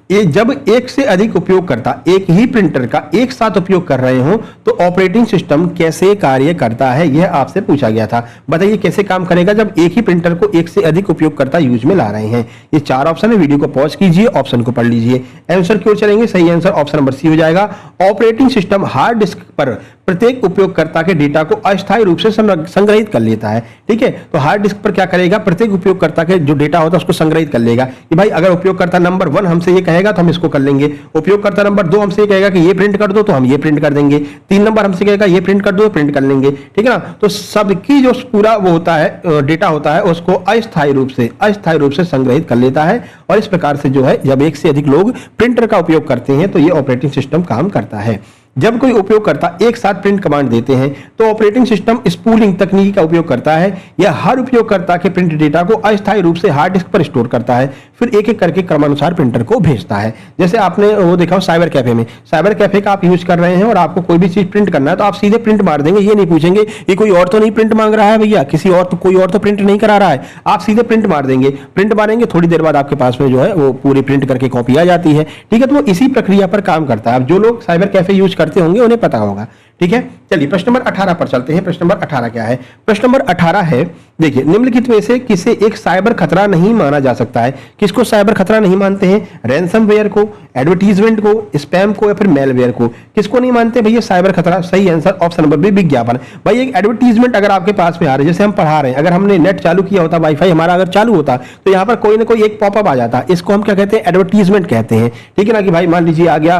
S1: ये जब एक से अधिक उपयोगकर्ता एक ही प्रिंटर का एक साथ उपयोग कर रहे हो तो ऑपरेटिंग सिस्टम कैसे कार्य करता है, यह आपसे पूछा गया था। बताइए कैसे काम करेगा जब एक ही प्रिंटर को एक से अधिक उपयोगकर्ता यूज में ला रहे हैं। ये 4 ऑप्शन है, वीडियो को पॉज कीजिए, ऑप्शन को पढ़ लीजिए। आंसर क्यों चलेंगे, सही आंसर ऑप्शन नंबर सी हो जाएगा। ऑपरेटिंग सिस्टम हार्ड डिस्क पर प्रत्येक उपयोगकर्ता के डेटा को अस्थायी रूप से संग्रहित कर लेता है। ठीक है, तो हार्ड डिस्क पर क्या करेगा, प्रत्येक उपयोगकर्ता के जो डेटा होता है उसको संग्रहित कर लेगा कि भाई अगर उपयोगकर्ता नंबर 1 हमसे ये कहेगा तो हम इसको कर लेंगे, उपयोगकर्ता नंबर 2 हमसे कहेगा कि ये प्रिंट कर दो तो हम ये प्रिंट कर देंगे, 3 नंबर हमसे कहेगा ये प्रिंट कर दो तो प्रिंट कर लेंगे। ठीक है ना, तो सबकी जो पूरा वो होता है डेटा होता है उसको अस्थायी रूप से संग्रहित कर लेता है, और इस प्रकार से जो है जब एक से अधिक लोग प्रिंटर का उपयोग करते हैं तो ये ऑपरेटिंग सिस्टम काम करता है। जब कोई उपयोगकर्ता एक साथ प्रिंट कमांड देते हैं तो ऑपरेटिंग सिस्टम स्पूलिंग तकनीक का उपयोग करता है, या हर उपयोगकर्ता के प्रिंट डेटा को अस्थायी रूप से हार्ड डिस्क पर स्टोर करता है, फिर एक एक करके क्रमानुसार प्रिंटर को भेजता है। जैसे आपने वो देखा हो साइबर कैफे में, साइबर कैफे का आप यूज कर रहे हैं और आपको कोई भी चीज प्रिंट करना है तो आप सीधे प्रिंट मार देंगे, ये नहीं पूछेंगे ये कोई और तो नहीं प्रिंट मांग रहा है भैया, कोई और तो प्रिंट नहीं करा रहा है, आप सीधे प्रिंट मार देंगे। प्रिंट मारेंगे, थोड़ी देर बाद आपके पास में जो है वो पूरी प्रिंट करके कॉपी आ जाती है। ठीक है, तो वो इसी प्रक्रिया पर काम करता है। अब जो लोग साइबर कैफे यूज करते होंगे उन्हें पता होगा। ठीक है, चलिए प्रश्न नंबर 18 पर चलते हैं। प्रश्न नंबर 18 क्या है, प्रश्न नंबर 18 है, देखिए निम्नलिखित में से किसे एक साइबर खतरा नहीं माना जा सकता है। किसको साइबर खतरा नहीं मानते हैं, रैनसमवेयर को, एडवर्टीजमेंट को, स्पैम को, या फिर मेलवेयर को, किसको नहीं मानते भैया साइबर खतरा। सही आंसर ऑप्शन नंबर बी, विज्ञापन। भाई एक एडवर्टीजमेंट अगर आपके पास में आ रहा है, जैसे हम पढ़ा रहे हैं, अगर हमने नेट चालू किया होता, वाईफाई हमारा अगर चालू होता तो यहाँ पर कोई ना कोई एक पॉपअप आ जाता, इसको हम क्या कहते हैं, एडवर्टीजमेंट कहते हैं। ठीक है ना, कि भाई मान लीजिए आ गया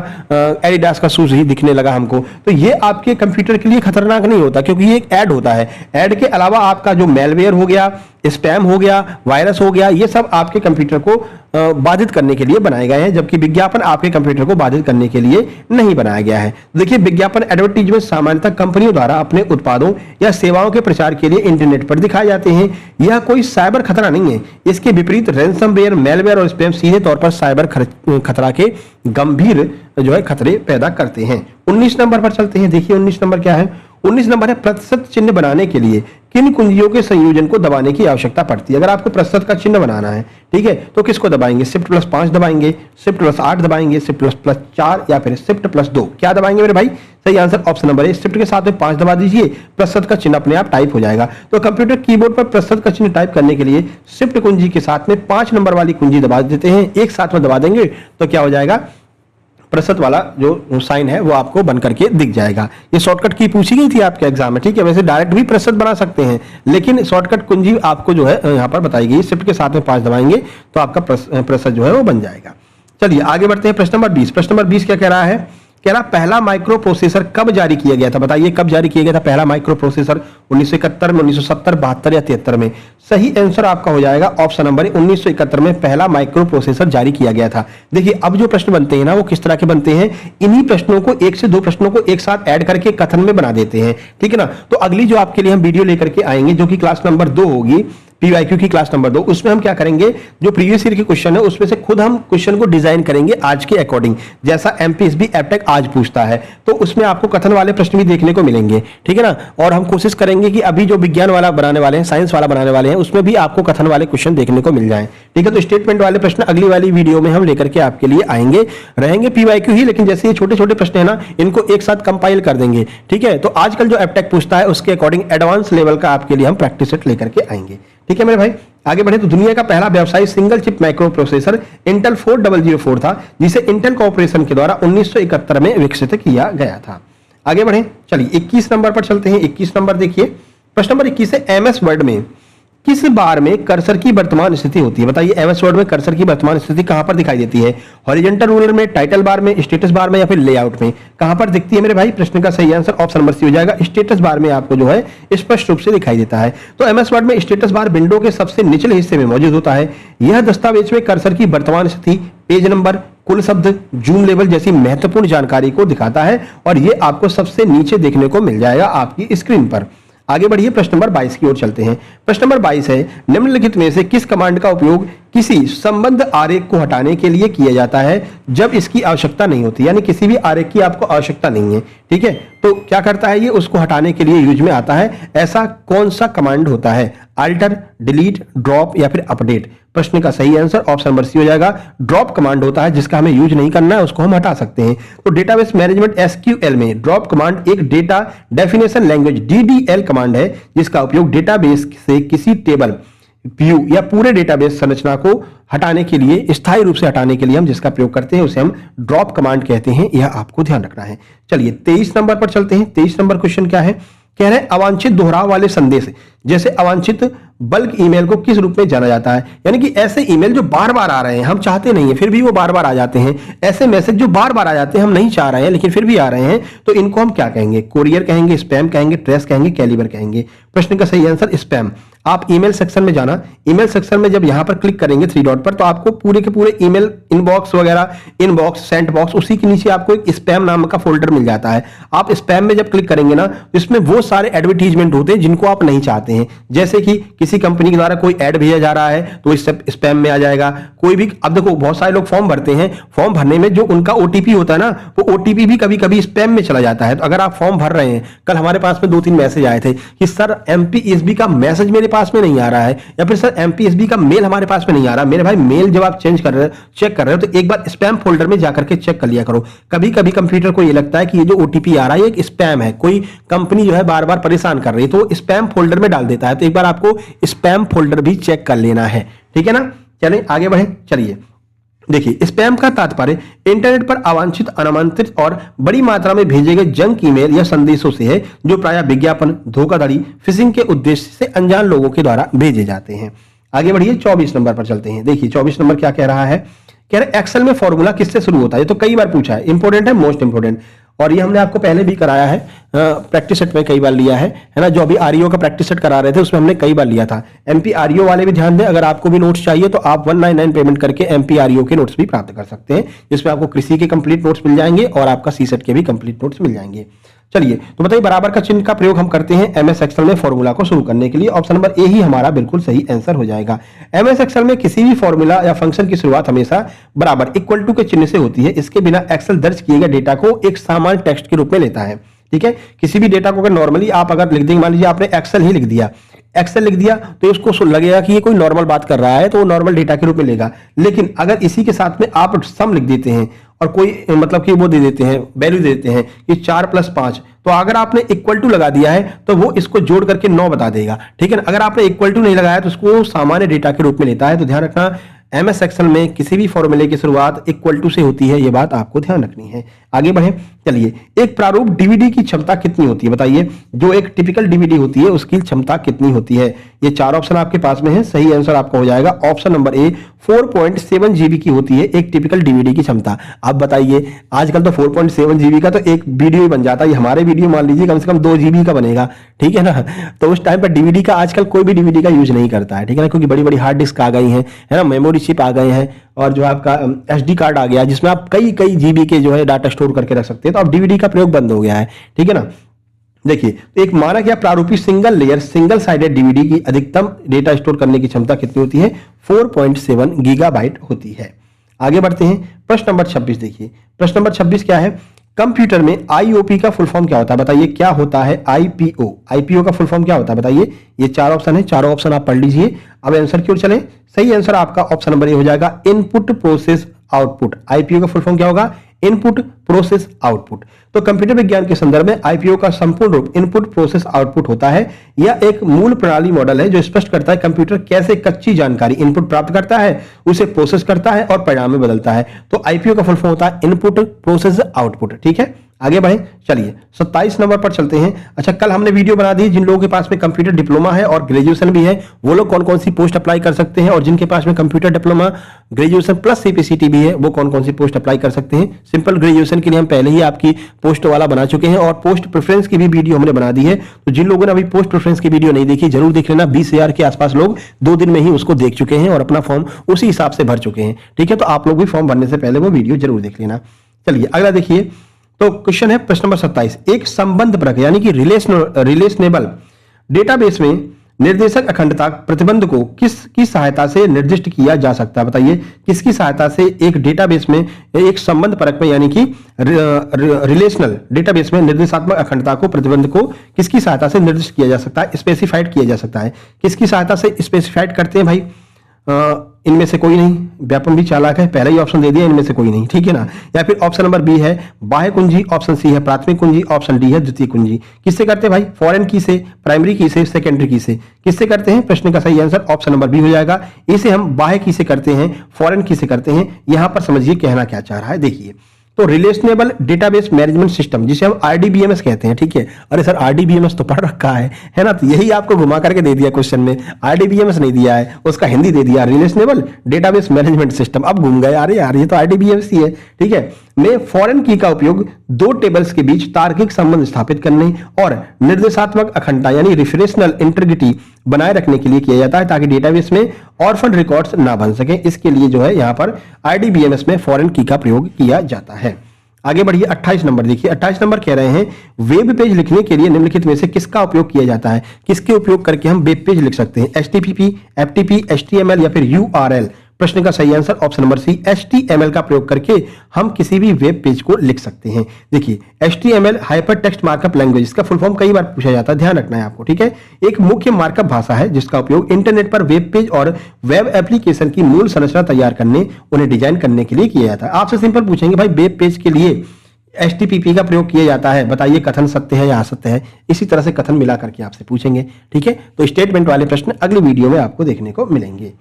S1: एडिडास का शूज ही दिखने लगा हमको, तो ये आपके कंप्यूटर के लिए खतरनाक नहीं होता क्योंकि ये एक ऐड होता है। ऐड के अलावा आपका जो मेलवेयर हो गया, स्पैम हो गया, वायरस हो गया, ये सब आपके कंप्यूटर को बाधित करने के लिए बनाए गए हैं, जबकि विज्ञापन आपके कंप्यूटर को बाधित करने के लिए नहीं बनाया गया है। देखिए विज्ञापन एडवर्टीजमेंट सामान्यतः कंपनियों द्वारा अपने उत्पादों या सेवाओं के प्रचार के लिए इंटरनेट पर दिखाए जाते हैं। यह कोई साइबर खतरा नहीं है। इसके विपरीत रैनसमवेयर, मेलवेयर और स्पैम सीधे तौर पर साइबर खतरा के गंभीर जो है खतरे पैदा करते हैं। 19 नंबर पर चलते हैं। देखिए 19 नंबर क्या है, 19 नंबर है, प्रतिशत चिन्ह बनाने के लिए किन कुंजियों के संयोजन को दबाने की आवश्यकता पड़ती है। अगर आपको प्रतिशत का चिन्ह बनाना है, ठीक है, तो किसको दबाएंगे, शिफ्ट +5 दबाएंगे, शिफ्ट +8 दबाएंगे, शिफ्ट +4 या फिर शिफ्ट +2, क्या दबाएंगे मेरे भाई। सही answer option number A, shift के साथ में 5 दबा दीजिए, प्रतिशत का चिन्ह अपने आप टाइप हो जाएगा। तो कंप्यूटर कीबोर्ड पर प्रतिशत का चिन्ह टाइप करने के लिए शिफ्ट कुंजी के साथ में 5 नंबर वाली कुंजी दबा देते हैं, एक साथ में दबा देंगे तो क्या हो जाएगा, प्रतिशत वाला जो साइन है वो आपको बन करके दिख जाएगा। ये शॉर्टकट की पूछी गई थी आपके एग्जाम में, ठीक है। वैसे डायरेक्ट भी प्रतिशत बना सकते हैं, लेकिन शॉर्टकट कुंजी आपको जो है यहाँ पर बताई गई। शिफ्ट के साथ में 5 दबाएंगे तो आपका प्रतिशत जो है वो बन जाएगा। चलिए आगे बढ़ते हैं। प्रश्न नंबर 20। प्रश्न नंबर 20 क्या कह रहा है? कह रहा पहला माइक्रो प्रोसेसर कब जारी किया गया था? बताइए कब जारी किया गया था पहला माइक्रो प्रोसेसर? 1971 में, 1970, 72 या 73 में? सही आंसर आपका हो जाएगा ऑप्शन नंबर 1971 में पहला माइक्रो प्रोसेसर जारी किया गया था। देखिए अब जो प्रश्न बनते हैं ना वो किस तरह के बनते हैं, इन्हीं प्रश्नों को, 1 से 2 प्रश्नों को एक साथ ऐड करके कथन में बना देते हैं, ठीक है ना। तो अगली जो आपके लिए हम वीडियो लेकर के आएंगे जो कि क्लास नंबर 2 होगी, पीवाईक्यू की क्लास नंबर 2, उसमें हम क्या करेंगे, जो प्रीवियस ईयर के क्वेश्चन है उसमें से खुद हम क्वेश्चन को डिजाइन करेंगे आज के अकॉर्डिंग, जैसा एमपीएसबी एप्टेक आज पूछता है। तो उसमें आपको कथन वाले प्रश्न भी देखने को मिलेंगे, ठीक है ना। और हम कोशिश करेंगे कि अभी जो विज्ञान वाला बनाने वाले हैं, साइंस वाला बनाने वाले हैं, उसमें भी आपको कथन वाले क्वेश्चन देखने को मिल जाए, ठीक है। तो स्टेटमेंट वाले प्रश्न अगली वाली वीडियो में हम लेकर के आपके लिए आएंगे, रहेंगे पीवाईक्यू ही, लेकिन जैसे ये छोटे छोटे प्रश्न है ना, इनको एक साथ कंपाइल कर देंगे, ठीक है। तो आजकल जो एप्टेक पूछता है उसके अकॉर्डिंग एडवांस लेवल का आपके लिए हम प्रैक्टिस सेट लेकर के आएंगे, ठीक है मेरे भाई। आगे बढ़े तो दुनिया का पहला व्यवसायिक single chip micro processor Intel 4004 था, जिसे इंटेल कॉर्पोरेशन के द्वारा 1971 में विकसित किया गया था। आगे बढ़े, चलिए 21 नंबर पर चलते हैं। 21 नंबर देखिए, प्रश्न नंबर 21 है एमएस वर्ड में किस बार में कर्सर की वर्तमान स्थिति होती है? बताइए एमएस वर्ड में कर्सर की वर्तमान स्थिति कहां पर दिखाई देती है? हॉरिजॉन्टल रूलर में, टाइटल बार में, स्टेटस बार में या फिर लेआउट में? कहां पर दिखती है मेरे भाई? प्रश्न का सही आंसर ऑप्शन नंबर सी हो जाएगा। स्टेटस बार में आपको जो है स्पष्ट रूप से दिखाई देता है। तो एमएस वर्ड में स्टेटस बार विंडो के सबसे निचले हिस्से में मौजूद होता है। यह दस्तावेज में कर्सर की वर्तमान स्थिति, पेज नंबर, कुल शब्द, जूम लेवल जैसी महत्वपूर्ण जानकारी को दिखाता है और यह आपको सबसे नीचे देखने को मिल जाएगा आपकी स्क्रीन पर। आगे बढ़िए, प्रश्न नंबर 22 की ओर चलते हैं। प्रश्न नंबर 22 है निम्नलिखित में से किस कमांड का उपयोग किसी संबंध आरेख को हटाने के लिए किया जाता है जब इसकी आवश्यकता नहीं होती? यानी किसी भी आरेख की आपको आवश्यकता नहीं है, ठीक है, तो क्या करता है ये, उसको हटाने के लिए यूज में आता है। ऐसा कौन सा कमांड होता है? अल्टर, डिलीट, ड्रॉप या फिर अपडेट? प्रश्न का सही आंसर ऑप्शन नंबर सी हो जाएगा। ड्रॉप कमांड होता है, जिसका हमें यूज नहीं करना है, उसको हम हटा सकते हैं। तो डेटाबेस मैनेजमेंट एसक्यूएल में ड्रॉप कमांड एक data definition language DDL command है, जिसका उपयोग डेटाबेस से किसी टेबल, व्यू या पूरे डेटाबेस संरचना को हटाने के लिए, स्थायी रूप से हटाने के लिए हम जिसका प्रयोग करते हैं उसे हम ड्रॉप कमांड कहते हैं। यह आपको ध्यान रखना है। चलिए 23 नंबर पर चलते हैं। 23 नंबर क्वेश्चन क्या है? कह रहे हैं अवांछित दोहराव वाले संदेश जैसे अवांछित बल्क ईमेल को किस रूप में जाना जाता है? यानी कि ऐसे ईमेल जो बार बार आ रहे हैं, हम चाहते नहीं है फिर भी वो बार बार आ जाते हैं। ऐसे मैसेज जो बार बार आ जाते हैं, हम नहीं चाह रहे हैं लेकिन फिर भी आ रहे हैं, तो इनको हम क्या कहेंगे? कोरियर कहेंगे, स्पैम कहेंगे, ट्रेस कहेंगे, कैलिबर कहेंगे? प्रश्न का सही आंसर स्पैम। आप ईमेल सेक्शन में जाना, ईमेल सेक्शन में जब यहां पर क्लिक करेंगे 3 डॉट पर, तो आपको पूरे के पूरे ईमेल इनबॉक्स वगैरह, इनबॉक्स, सेंट बॉक्स, उसी के नीचे आपको एक स्पैम नाम का फोल्डर मिल जाता है। आप स्पैम में जब क्लिक करेंगे ना, तो इसमें वो सारे एडवर्टीजमेंट होते हैं जिनको आप नहीं चाहते हैं। जैसे कि किसी कंपनी के द्वारा कोई ऐड भेजा जा रहा है तो इस स्पैम में आ जाएगा। कोई भी, अब देखो बहुत सारे लोग फॉर्म भरते हैं, फॉर्म भरने में जो उनका ओटीपी होता है ना, वो ओटीपी भी कभी कभी स्पैम में चला जाता है। तो अगर आप फॉर्म भर रहे हैं, कल हमारे पास में 2-3 मैसेज आए थे कि सर एमपीएसबी का मैसेज मेरे पास में नहीं आ रहा है, या फिर सर एमपीएसबी का मेल हमारे पास में नहीं आ रहा। मेरे भाई मेल जब आप चेक कर रहे हो तो एक बार स्पैम फोल्डर में जाकर के चेक कर लिया करो। कभी कभी कंप्यूटर को ये लगता है कि ये जो ओटीपी आ रहा है एक स्पैम है, कोई कंपनी जो है बार बार परेशान कर रही है, तो स्पैम फोल्डर में डाल देता है। तो एक बार आपको स्पैम फोल्डर भी चेक कर लेना है, ठीक है ना। चलें आगे बढ़े। चलिए देखिए, स्पैम का तात्पर्य इंटरनेट पर अवांछित, अनामंत्रित और बड़ी मात्रा में भेजे गए जंक ईमेल या संदेशों से है, जो प्रायः विज्ञापन, धोखाधड़ी, फिशिंग के उद्देश्य से अनजान लोगों के द्वारा भेजे जाते हैं। आगे बढ़िए 24 नंबर पर चलते हैं। देखिए 24 नंबर क्या कह रहा है? कह रहे एक्सेल में फॉर्मूला किससे शुरू होता है? ये तो कई बार पूछा है, इंपॉर्टेंट है, मोस्ट इंपॉर्टेंट, और ये हमने आपको पहले भी कराया है, प्रैक्टिस सेट में कई बार लिया है ना। जो अभी आरईओ का प्रैक्टिस सेट करा रहे थे उसमें हमने कई बार लिया था। एमपी आरईओ वाले भी ध्यान दें, अगर आपको भी नोट्स चाहिए तो आप 199 पेमेंट करके एमपी आरईओ के नोट्स भी प्राप्त कर सकते हैं, जिसमें आपको कृषि के कंप्लीट नोट्स मिल जाएंगे और आपका सीसेट के भी कंप्लीट नोट्स मिल जाएंगे। चलिए तो बताइए, बराबर का चिन्ह का प्रयोग हम करते हैं एमएस एक्सेल में फॉर्मूला को शुरू करने के लिए। ऑप्शन नंबर ए ही हमारा बिल्कुल सही आंसर हो जाएगा। एमएस एक्सेल में किसी भी फॉर्मूला या फंक्शन की शुरुआत हमेशा बराबर इक्वल टू के चिन्ह से होती है। इसके बिना एक्सेल दर्ज किए गए डेटा को एक सामान्य टेक्स्ट के रूप में लेता है, ठीक है। किसी भी डेटा को अगर नॉर्मली आप अगर लिख देंगे, मान लीजिए आपने एक्सेल ही लिख दिया, एक्सेल लिख दिया, तो उसको लगेगा कि ये कोई नॉर्मल बात कर रहा है, तो वो नॉर्मल डेटा के रूप में लेगा। लेकिन अगर इसी के साथ में आप सम लिख देते हैं और कोई मतलब कि वो दे देते हैं, वैल्यू दे देते हैं कि 4 + 5, तो अगर आपने इक्वल टू लगा दिया है तो वो इसको जोड़ करके 9 बता देगा, ठीक है ना। अगर आपने इक्वल टू नहीं लगाया तो उसको सामान्य डेटा के रूप में लेता है। तो ध्यान रखना, MS एक्सेल में किसी भी फॉर्मूले की शुरुआत इक्वल टू से होती है, ये बात आपको ध्यान रखनी है। आगे बढ़े, चलिए, एक प्रारूप डीवीडी की क्षमता कितनी होती है बताइए। जो एक टिपिकल डीवीडी होती है उसकी क्षमता कितनी होती है। ये 4 ऑप्शन आपके पास में है, सही आंसर आपका हो जाएगा ऑप्शन नंबर ए 4.7 GB की होती है एक टिपिकल डीवीडी की क्षमता। अब बताइए, आजकल तो 4.7 GB का तो एक वीडियो ही बन जाता है। हमारे वीडियो मान लीजिए कम से कम 2 GB का बनेगा, ठीक है ना। तो उस टाइम पर डीवीडी का आजकल कोई भी डीवीडी का यूज नहीं करता है, ठीक है ना, क्योंकि बड़ी बड़ी हार्ड डिस्क आ गई है ना, मेमोरी चिप आ गए हैं, और जो आपका SD कार्ड आ गया जिसमें आप कई कई GB के जो है डाटा स्टोर करके रख सकते हैं। तो अब डीवीडी का प्रयोग बंद हो गया है, ठीक है ना। देखिए, एक मानक या प्रारूपी single layer single sided DVD की अधिकतम डेटा स्टोर करने की क्षमता कितनी होती है, 4.7 गीगाबाइट होती है। आगे बढ़ते हैं, प्रश्न नंबर 26 देखिए। प्रश्न नंबर 26 क्या है, कंप्यूटर में IOP का फुल फॉर्म क्या होता है बताइए। क्या होता है IPO का फुल फॉर्म क्या होता है बताइए। ये 4 ऑप्शन है, चारों ऑप्शन आप पढ़ लीजिए। अब आंसर की ओर चलें। सही आंसर आपका ऑप्शन नंबर ए हो जाएगा, इनपुट प्रोसेस आउटपुट। IPO का फुल फॉर्म क्या होगा, इनपुट प्रोसेस आउटपुट। तो कंप्यूटर विज्ञान के संदर्भ में IPO का संपूर्ण रूप इनपुट प्रोसेस आउटपुट होता है। यह एक मूल प्रणाली मॉडल है जो स्पष्ट करता है कंप्यूटर कैसे कच्ची जानकारी इनपुट प्राप्त करता है, उसे प्रोसेस करता है और परिणाम में बदलता है। तो IPO का फुल फॉर्म होता है इनपुट प्रोसेस आउटपुट, ठीक है। आगे बढ़े, चलिए 27 नंबर पर चलते हैं। अच्छा, कल हमने वीडियो बना दी, जिन लोगों के पास में कंप्यूटर डिप्लोमा है और ग्रेजुएशन भी है वो लोग कौन कौन सी पोस्ट अप्लाई कर सकते हैं, और जिनके पास में computer diploma graduation plus CPCT भी है वो कौन कौन सी पोस्ट अप्लाई कर सकते हैं। सिंपल ग्रेजुएशन के लिए हम पहले ही आपकी पोस्ट वाला बना चुके हैं और पोस्ट प्रेफरेंस की भी वीडियो हमने बना दी है। तो जिन लोगों ने अभी पोस्ट प्रेफरेंस की वीडियो नहीं देखी जरूर देख लेना। 20,000 के आसपास लोग 2 दिन में ही उसको देख चुके हैं और अपना फॉर्म उसी हिसाब से भर चुके हैं, ठीक है। तो आप लोग भी फॉर्म भरने से पहले वो वीडियो जरूर देख लेना। चलिए अगला देखिए, तो क्वेश्चन है प्रश्न नंबर 27, एक संबंधपरक यानी कि रिलेशनेबल डेटाबेस में निर्देशक अखंडता प्रतिबंध को किसकी सहायता से निर्दिष्ट किया जा सकता है बताइए। किसकी सहायता से एक डेटाबेस में, एक संबंधपरक में यानी कि रिलेशनल डेटाबेस में निर्देशात्मक अखंडता को प्रतिबंध को किसकी सहायता से निर्दिष्ट किया जा सकता है, स्पेसिफाइड किया जा सकता है। किसकी सहायता से स्पेसिफाइड करते हैं भाई, इनमें से कोई नहीं, व्यापम भी चालाक है, पहला ही ऑप्शन दे दिया, इनमें से कोई नहीं, ठीक है ना। या फिर ऑप्शन नंबर बी है बाह्य कुंजी, ऑप्शन सी है प्राथमिक कुंजी, ऑप्शन डी है द्वितीय कुंजी। किससे करते हैं भाई, फॉरेन की से, प्राइमरी की से, सेकेंडरी की से, किससे करते हैं। प्रश्न का सही आंसर ऑप्शन नंबर बी हो जाएगा। इसे हम बाह्य की से करते हैं, फॉरेन की से करते हैं। यहां पर समझिए कहना क्या चाह रहा है, देखिए। तो रिलेशनेबल डेटाबेस मैनेजमेंट सिस्टम जिसे हम RDBMS कहते हैं, ठीक है। अरे सर RDBMS तो पढ़ रखा है ना, तो यही आपको घुमा करके दे दिया क्वेश्चन में, RDBMS नहीं दिया है, उसका हिंदी दे दिया रिलेशनेबल डेटाबेस मैनेजमेंट सिस्टम। अब घूम गए, अरे यार ये तो RDBMS ही है, ठीक है। में फॉरेन की का उपयोग 2 टेबल्स के बीच तार्किक संबंध स्थापित करने और निर्देशात्मक अखंडता यानी रिफरेंशनल इंटीग्रिटी बनाए रखने के लिए किया जाता है, ताकि डेटाबेस में ऑर्फन रिकॉर्ड्स ना बन सके। इसके लिए जो है यहाँ पर RDBMS में फॉरेन की का प्रयोग किया जाता है। आगे बढ़िए, 28 नंबर देखिए। 28 नंबर कह रहे हैं वेब पेज लिखने के लिए निम्नलिखित में से किसका उपयोग किया जाता है। किसके उपयोग करके हम वेब पेज लिख सकते हैं, HTTP, FTP, HTML या फिर URL। प्रश्न का सही answer option number C, HTML का प्रयोग करके हम किसी भी वेब पेज को लिख सकते हैं। देखिए HTML hyper text markup language, इसका फुल फॉर्म कई बार पूछा जाता है, ध्यान रखना है आपको, ठीक है। एक मुख्य मार्कअप भाषा है जिसका उपयोग इंटरनेट पर वेब पेज और वेब एप्लीकेशन की मूल संरचना तैयार करने, उन्हें डिजाइन करने के लिए किया जाता है। आपसे सिंपल पूछेंगे भाई वेब पेज के लिए HTTP का प्रयोग किया जाता है, बताइए कथन सत्य है या असत्य है। इसी तरह से कथन मिला करके आपसे पूछेंगे, ठीक है। तो स्टेटमेंट वाले प्रश्न अगली वीडियो में आपको देखने को मिलेंगे।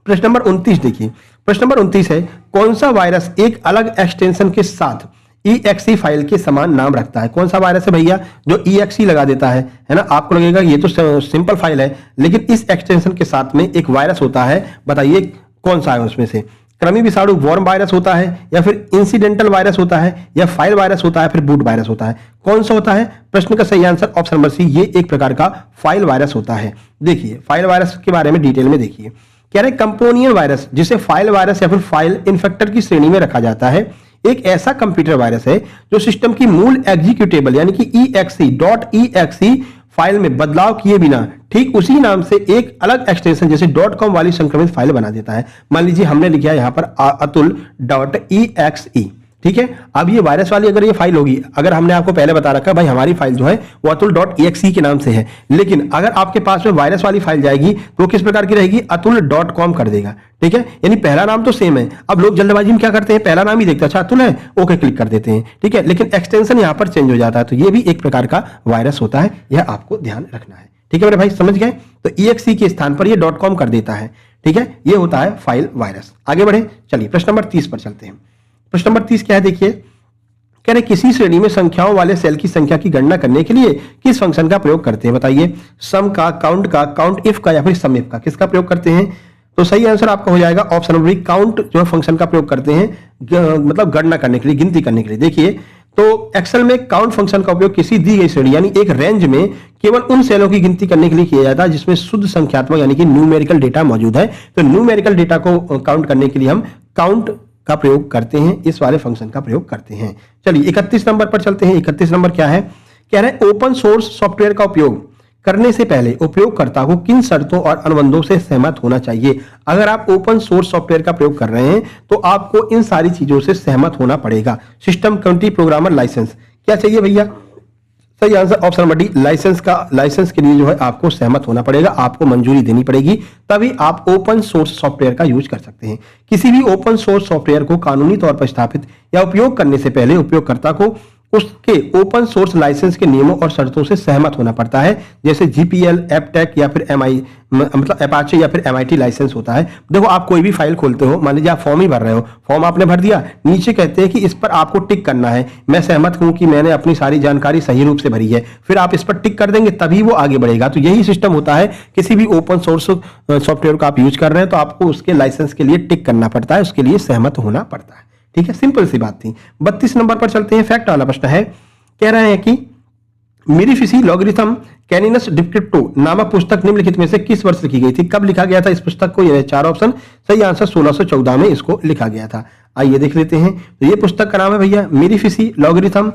S1: प्रश्न नंबर 29 देखिए। प्रश्न नंबर 29 है, कौन सा वायरस एक अलग एक्सटेंशन के साथ EXE फाइल के समान नाम रखता है। कौन सा वायरस है भैया जो EXE लगा देता है ना। आपको लगेगा ये तो सिंपल फाइल है, लेकिन इस एक्सटेंशन के साथ में एक वायरस होता है, बताइए कौन सा है उसमें से। क्रमी विषाणु वॉर्म वायरस होता है, या फिर इंसिडेंटल वायरस होता है, या फाइल वायरस होता है, फिर बूट वायरस होता है। कौन सा होता है। प्रश्न का सही आंसर ऑप्शन नंबर सी, ये एक प्रकार का फाइल वायरस होता है। देखिए फाइल वायरस के बारे में डिटेल में देखिए। कह रहे कंपोनियन वायरस जिसे फाइल वायरस या फिर फाइल इन्फेक्टर की श्रेणी में रखा जाता है, एक ऐसा कंप्यूटर वायरस है जो सिस्टम की मूल एग्जीक्यूटेबल यानी कि .exe फाइल में बदलाव किए बिना ठीक उसी नाम से एक अलग एक्सटेंशन जैसे .com वाली संक्रमित फाइल बना देता है। मान लीजिए हमने लिखा है यहां पर atul.exe, ठीक है। अब ये वायरस वाली अगर ये फाइल होगी, अगर हमने आपको पहले बता रखा है भाई हमारी फाइल जो है वो atul.exe के नाम से है, लेकिन अगर आपके पास में वायरस वाली फाइल जाएगी तो किस प्रकार की रहेगी, atul.com कर देगा, ठीक है। यानी पहला नाम तो सेम है। अब लोग जल्दबाजी में क्या करते हैं, पहला नाम ही देखते हैं, अच्छा अतुल है, ओके क्लिक कर देते हैं, ठीक है, लेकिन एक्सटेंशन यहां पर चेंज हो जाता है। तो ये भी एक प्रकार का वायरस होता है, यह आपको ध्यान रखना है, ठीक है मेरे भाई, समझ गए। तो EXE के स्थान पर ये .com कर देता है, ठीक है, ये होता है फाइल वायरस। आगे बढ़े, चलिए प्रश्न नंबर 30 पर चलते हैं। प्रश्न नंबर 30 क्या है, देखिए कह रहे किसी श्रेणी में संख्याओं वाले सेल की संख्या की गणना करने के लिए किस फंक्शन का प्रयोग करते हैं? बताइए, सम का, काउंट इफ का या फिर सम इफ का, किसका प्रयोग करते हैं? तो सही आंसर आपका हो जाएगा ऑप्शन नंबर बी, काउंट जो है फंक्शन का प्रयोग करते हैं, मतलब गणना करने के लिए, गिनती करने के लिए। देखिए तो एक्सेल में काउंट फंक्शन का उपयोग किसी दी गई श्रेणी यानी एक रेंज में केवल उन सेलों की गिनती करने के लिए किया जाता है जिसमें शुद्ध संख्यात्मक यानी कि न्यूमेरिकल डेटा मौजूद है। तो न्यूमेरिकल डेटा को काउंट करने के लिए हम काउंट का प्रयोग करते हैं, इस वाले फंक्शन का प्रयोग करते हैं। चलिए 31 नंबर पर चलते हैं। 31 नंबर क्या है, कह रहे हैं ओपन सोर्स सॉफ्टवेयर का उपयोग करने से पहले उपयोगकर्ता को किन शर्तों और अनुबंधों से सहमत होना चाहिए? अगर आप ओपन सोर्स सॉफ्टवेयर का प्रयोग कर रहे हैं तो आपको इन सारी चीजों से सहमत होना पड़ेगा। सिस्टम कंट्री प्रोग्रामर लाइसेंस क्या चाहिए भैया? सही answer option number D, licence के लिए जो है आपको सहमत होना पड़ेगा, आपको मंजूरी देनी पड़ेगी, तभी आप ओपन सोर्स सॉफ्टवेयर का यूज कर सकते हैं। किसी भी ओपन सोर्स सॉफ्टवेयर को कानूनी तौर पर स्थापित या उपयोग करने से पहले उपयोगकर्ता को उसके ओपन सोर्स लाइसेंस के नियमों और शर्तों से सहमत होना पड़ता है, जैसे जीपीएल, एपटेक या फिर मतलब एपाचे या फिर एमआईटी लाइसेंस होता है। देखो आप कोई भी फाइल खोलते हो, मान लीजिए आप फॉर्म ही भर रहे हो, फॉर्म आपने भर दिया, नीचे कहते हैं कि इस पर आपको टिक करना है, मैं सहमत हूं कि मैंने अपनी सारी जानकारी सही रूप से भरी है, फिर आप इस पर टिक कर देंगे तभी वो आगे बढ़ेगा। तो यही सिस्टम होता है, किसी भी ओपन सोर्स सॉफ्टवेयर को आप यूज कर रहे हैं तो आपको उसके लाइसेंस के लिए टिक करना पड़ता है, उसके लिए सहमत होना पड़ता है। ठीक है, सिंपल सी बात थी। 32 नंबर पर चलते हैं। फैक्ट वाला प्रश्न है, कह रहे हैं कि मेरीफिसी लॉगरिथम कैनिनस डिस्क्रिप्टो नामक पुस्तक निम्नलिखित में से किस वर्ष लिखी गई थी? कब लिखा गया था इस पुस्तक को? ये 4 ऑप्शन। सही आंसर 1614 में इसको लिखा गया था। आइए देख लेते हैं। तो ये पुस्तक का नाम है भैया मेरीफिसी लॉगरिथम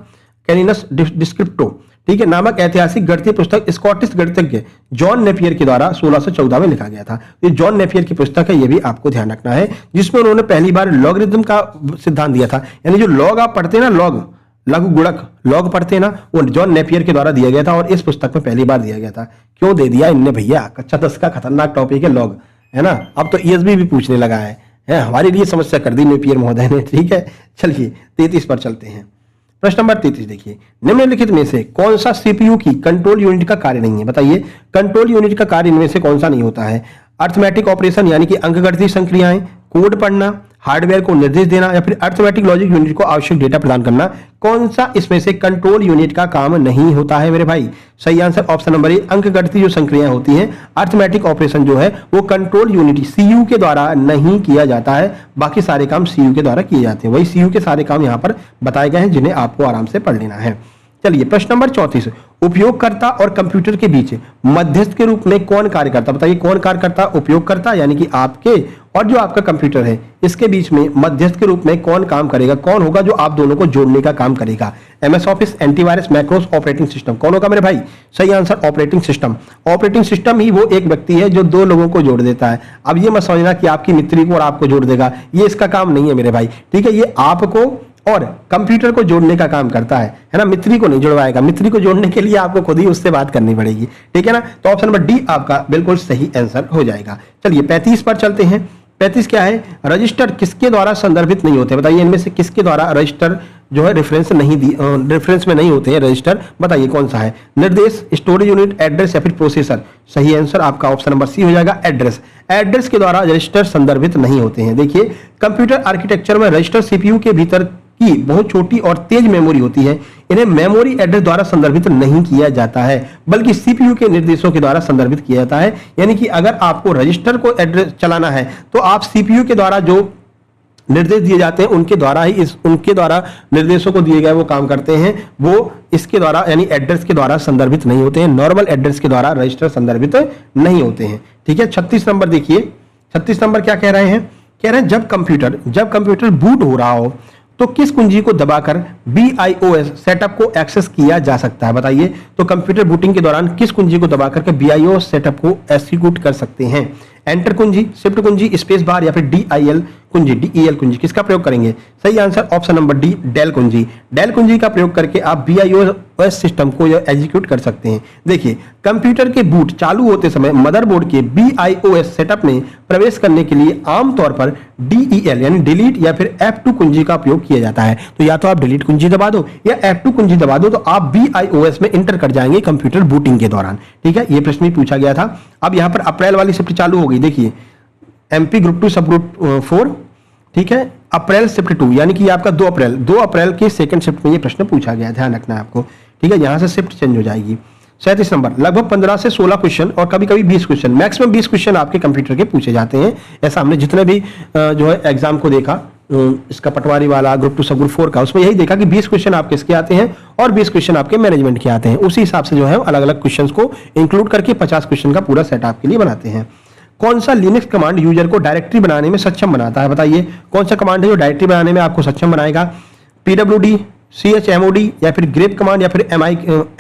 S1: कैनिनस डिस्क्रिप्टो, ठीक है, नामक ऐतिहासिक गणितीय पुस्तक स्कॉटिश गणितज्ञ जॉन नेपियर के द्वारा 1614 में लिखा गया था। ये जॉन नेपियर की पुस्तक है, ये भी आपको ध्यान रखना है, जिसमें उन्होंने पहली बार लॉगरिथम का सिद्धांत दिया था। यानी जो लॉग आप पढ़ते हैं ना, लॉग, लघु गुणक, लॉग पढ़ते हैं ना, वो जॉन नेपियर के द्वारा दिया गया था और इस पुस्तक में पहली बार दिया गया था। क्यों दे दिया इनने भैया? कच्चा 10 का खतरनाक टॉपिक है लॉग, है ना। अब तो ईएसबी भी पूछने लगा है, हमारे लिए समस्या कर दी नेपियर महोदय ने। ठीक है, चलिए 33 पर चलते हैं। प्रश्न नंबर 33 देखिए, निम्नलिखित में से कौन सा सीपीयू की कंट्रोल यूनिट का कार्य नहीं है? बताइए, कंट्रोल यूनिट का कार्य इनमें से कौन सा नहीं होता है? अर्थमेटिक ऑपरेशन यानी कि अंकगणितीय संक्रियाएं, कोड पढ़ना, हार्डवेयर को निर्देश देना या फिर अर्थमेटिक लॉजिक यूनिट को आवश्यक डेटा प्रदान करना, कौन सा इसमें से कंट्रोल यूनिट का काम नहीं होता है मेरे भाई? सही आंसर ऑप्शन नंबर ए, अंकगणितीय जो संक्रियाएं होती हैं, अर्थमेटिक ऑपरेशन जो है वो कंट्रोल यूनिट सीयू के द्वारा नहीं किया जाता है, बाकी सारे काम सीयू के द्वारा किए जाते हैं। वही सीयू के सारे काम यहाँ पर बताए गए हैं जिन्हें आपको आराम से पढ़ लेना है। चलिए प्रश्न नंबर 34, उपयोगकर्ता और कंप्यूटर के बीच मध्यस्थ के रूप में कौन कार्य करता? बताइए, कौन कार्य करता? उपयोगकर्ता यानी कि आपके और जो आपका कंप्यूटर है इसके बीच में मध्यस्थ के रूप में कौन काम करेगा? कौन होगा जो आप दोनों को जोड़ने का काम करेगा? MS office, antivirus, macros, operating system, कौन होगा मेरे भाई? सही answer operating system. Operating system ही वो एक व्यक्ति है जो दो लोगों को जोड़ देता है। अब ये मत समझना कि आपकी मित्री को और आपको जोड़ देगा, ये इसका काम नहीं है मेरे भाई। ठीक है, ये आपको और कंप्यूटर को जोड़ने का काम करता है ना, मित्री को नहीं जुड़वाएगा। मित्री को जोड़ने के लिए आपको खुद ही उससे बात करनी पड़ेगी। ठीक है ना, तो ऑप्शन नंबर डी आपका बिल्कुल सही आंसर हो जाएगा। चलिए 35 पर चलते हैं। 35 क्या है? रजिस्टर किसके द्वारा संदर्भित नहीं होते? बताइए, इनमें से किसके द्वारा रजिस्टर जो है रेफरेंस में नहीं होते हैं रजिस्टर? बताइए कौन सा है? निर्देश, स्टोरेज यूनिट, एड्रेस या फिर प्रोसेसर? सही आंसर आपका ऑप्शन नंबर सी हो जाएगा, एड्रेस। एड्रेस के द्वारा रजिस्टर संदर्भित नहीं होते हैं। देखिए, कंप्यूटर आर्किटेक्चर में रजिस्टर सीपीयू के भीतर की बहुत छोटी और तेज मेमोरी होती है, इन्हें मेमोरी एड्रेस द्वारा संदर्भित नहीं किया जाता है, बल्कि सीपीयू के निर्देशों के द्वारा संदर्भित किया जाता है। यानी कि अगर आपको रजिस्टर को एड्रेस चलाना है तो आप सीपीयू के द्वारा जो निर्देश दिए जाते हैं उनके द्वारा ही उनके द्वारा निर्देशों को दिए गए वो काम करते हैं, वो इसके द्वारा यानी एड्रेस के द्वारा संदर्भित नहीं होते हैं। नॉर्मल एड्रेस के द्वारा रजिस्टर संदर्भित नहीं होते हैं। ठीक है, 36 नंबर देखिए। 36 नंबर क्या कह रहे हैं? कह रहे हैं जब कंप्यूटर बूट हो रहा हो तो किस कुंजी को दबाकर BIOS सेटअप को एक्सेस किया जा सकता है? बताइए, तो कंप्यूटर बूटिंग के दौरान किस कुंजी को दबाकर के BIOS सेटअप को एग्जीक्यूट कर सकते हैं? एंटर कुंजी, शिफ्ट कुंजी, स्पेस बार या फिर DEL कुंजी, किसका प्रयोग करेंगे? सही answer option number D, Del कुंजी। डेल कुंजी का प्रयोग करके आप BIOS सिस्टम को एग्जीक्यूट कर सकते हैं। देखिए, कंप्यूटर के बूट चालू होते समय मदरबोर्ड के BIOS सेटअप में प्रवेश करने के लिए आमतौर पर DEL यानी डिलीट या फिर F2 कुंजी का उपयोग किया जाता है। तो या तो आप डिलीट कुंजी दबा दो या F2 कुंजी दबा दो, तो आप BIOS में इंटर कर जाएंगे कंप्यूटर बूटिंग के दौरान। ठीक है, ये प्रश्न भी पूछा गया था। अब यहाँ पर अप्रैल वाली शिफ्ट चालू हो गई। देखिए, एमपी ग्रुप 2 सब ग्रुप 4, ठीक है, अप्रैल शिफ्ट 2 यानी कि आपका 2 अप्रैल के सेकंड शिफ्ट में ये प्रश्न पूछा गया, ध्यान रखना है आपको, ठीक है, यहां से शिफ्ट चेंज हो जाएगी। 37 नंबर, लगभग 15 से 16 क्वेश्चन और कभी कभी 20 क्वेश्चन, मैक्सिमम 20 क्वेश्चन आपके कंप्यूटर के पूछे जाते हैं। ऐसा हमने जितने भी जो है एग्जाम को देखा, इसका पटवारी वाला ग्रुप 2 सब ग्रुप 4 का, उसमें यही देखा कि 20 क्वेश्चन आपके इसके आते हैं और 20 क्वेश्चन आपके मैनेजमेंट के आते हैं। उसी हिसाब से जो है अलग अलग क्वेश्चन को इंक्लूड करके 50 क्वेश्चन का पूरा सेट आपके लिए बनाते हैं। कौन सा लिनक्स कमांड यूजर को डायरेक्टरी बनाने में सक्षम बनाता है? बताइए कौन सा कमांड है जो डायरेक्टरी बनाने में आपको सक्षम बनाएगा? pwd, chmod या फिर grep कमांड या फिर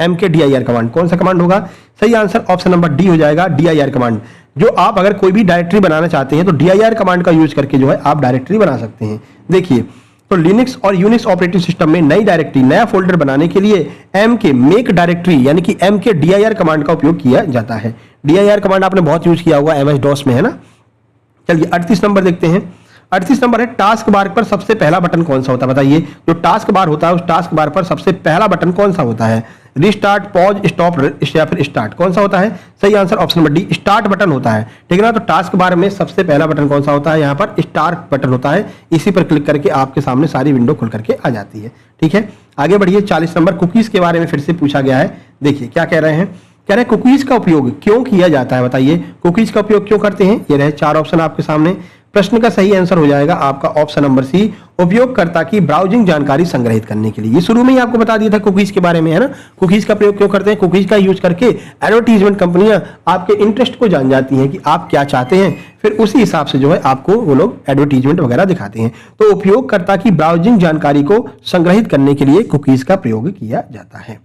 S1: mkdir कमांड, कौन सा कमांड होगा? सही आंसर ऑप्शन नंबर डी हो जाएगा, dir कमांड। जो आप अगर कोई भी डायरेक्टरी बनाना चाहते हैं तो dir कमांड का यूज करके जो है आप डायरेक्टरी बना सकते हैं। देखिए, तो लिनक्स और यूनिक्स ऑपरेटिंग सिस्टम में नई डायरेक्टरी, नया फोल्डर बनाने के लिए मेक डायरेक्टरी यानी कि mkdir कमांड का उपयोग किया जाता है। dir कमांड आपने बहुत यूज किया होगा MS DOS में, है ना। चलिए 38 नंबर देखते हैं। 38 नंबर है, टास्क बार पर सबसे पहला बटन कौन सा होता है? बताइए, जो टास्क बार होता है उस टास्क बार पर सबसे पहला बटन कौन सा होता है? रिस्टार्ट, पॉज, स्टॉप या फिर स्टार्ट, कौन सा होता है? सही answer option number D, start button होता है, ठीक है ना। तो टास्क बार में सबसे पहला बटन कौन सा होता है? यहाँ पर स्टार्ट बटन होता है। इसी पर क्लिक करके आपके सामने सारी विंडो खुल करके आ जाती है, ठीक है। आगे बढ़िए, 40 नंबर, कुकीज के बारे में फिर से पूछा गया है। देखिए क्या कह रहे हैं, कह रहे हैं कुकीज का उपयोग क्यों किया जाता है? बताइए कुकीज का उपयोग क्यों करते हैं? ये रहे 4 ऑप्शन आपके सामने। प्रश्न का सही आंसर हो जाएगा आपका ऑप्शन नंबर सी, उपयोगकर्ता की ब्राउजिंग जानकारी संग्रहित करने के लिए। ये शुरू में ही आपको बता दिया था कुकीज के बारे में, है ना। कुकीज का प्रयोग क्यों करते हैं? कुकीज का यूज करके एडवर्टीजमेंट कंपनियां आपके इंटरेस्ट को जान जाती हैं कि आप क्या चाहते हैं, फिर उसी हिसाब से जो है आपको वो लोग एडवर्टीजमेंट वगैरह दिखाते हैं। तो उपयोगकर्ता की ब्राउजिंग जानकारी को संग्रहित करने के लिए कुकीज का प्रयोग किया जाता है।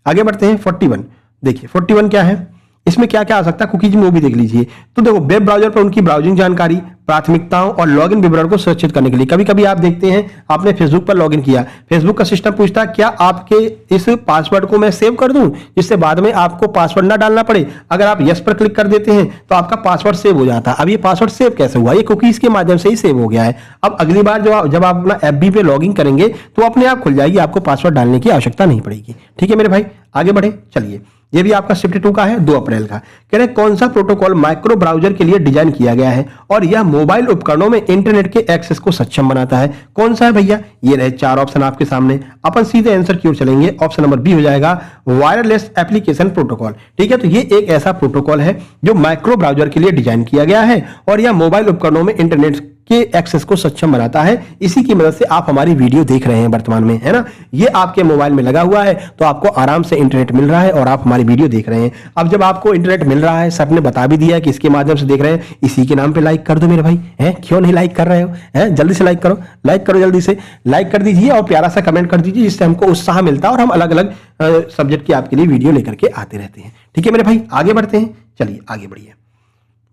S1: आगे बढ़ते हैं 41। देखिए 41 क्या है, इसमें क्या क्या आ सकता है कुकीज में, वो भी देख लीजिए। तो देखो, वेब ब्राउजर पर उनकी ब्राउजिंग जानकारी, प्राथमिकताओं और लॉगिन विवरण को सुरक्षित करने के लिए। कभी कभी आप देखते हैं आपने फेसबुक पर लॉगिन किया, फेसबुक का सिस्टम पूछता है क्या आपके इस पासवर्ड को मैं सेव कर दूं जिससे बाद में आपको पासवर्ड ना डालना पड़े। अगर आप यस पर क्लिक कर देते हैं तो आपका पासवर्ड सेव हो जाता है। अब ये पासवर्ड सेव कैसे हुआ? ये कुकीज के माध्यम से ही सेव हो गया है। अब अगली बार जब आप अपना एफबी पे लॉगिन करेंगे तो अपने आप खुल जाएगी, आपको पासवर्ड डालने की आवश्यकता नहीं पड़ेगी, ठीक है मेरे भाई। आगे बढ़े, चलिए ये भी आपका शिफ्ट 2 का है, 2 अप्रैल का। कह रहे कौन सा प्रोटोकॉल माइक्रो ब्राउजर के लिए डिजाइन किया गया है और यह मोबाइल उपकरणों में इंटरनेट के एक्सेस को सक्षम बनाता है? कौन सा है भैया? ये रहे 4 ऑप्शन आपके सामने। अपन सीधे आंसर की ओर चलेंगे, ऑप्शन नंबर बी हो जाएगा, वायरलेस एप्लीकेशन प्रोटोकॉल, ठीक है। तो ये एक ऐसा प्रोटोकॉल है जो माइक्रो ब्राउजर के लिए डिजाइन किया गया है और यह मोबाइल उपकरणों में इंटरनेट के एक्सेस को सक्षम बनाता है। इसी की मदद से आप हमारी वीडियो देख रहे हैं वर्तमान में, है ना। ये आपके मोबाइल में लगा हुआ है तो आपको आराम से इंटरनेट मिल रहा है और आप हमारी वीडियो देख रहे हैं। अब जब आपको इंटरनेट मिल रहा है, सर ने बता भी दिया है कि इसके माध्यम से देख रहे हैं, इसी के नाम पे लाइक कर दो मेरे भाई, हैं क्यों नहीं लाइक कर रहे हो? हैं जल्दी से लाइक करो जल्दी से लाइक कर दीजिए और प्यारा सा कमेंट कर दीजिए, जिससे हमको उत्साह मिलता है और हम अलग अलग सब्जेक्ट की आपके लिए वीडियो लेकर के आते रहते हैं, ठीक है मेरे भाई। आगे बढ़ते हैं, चलिए आगे बढ़िए।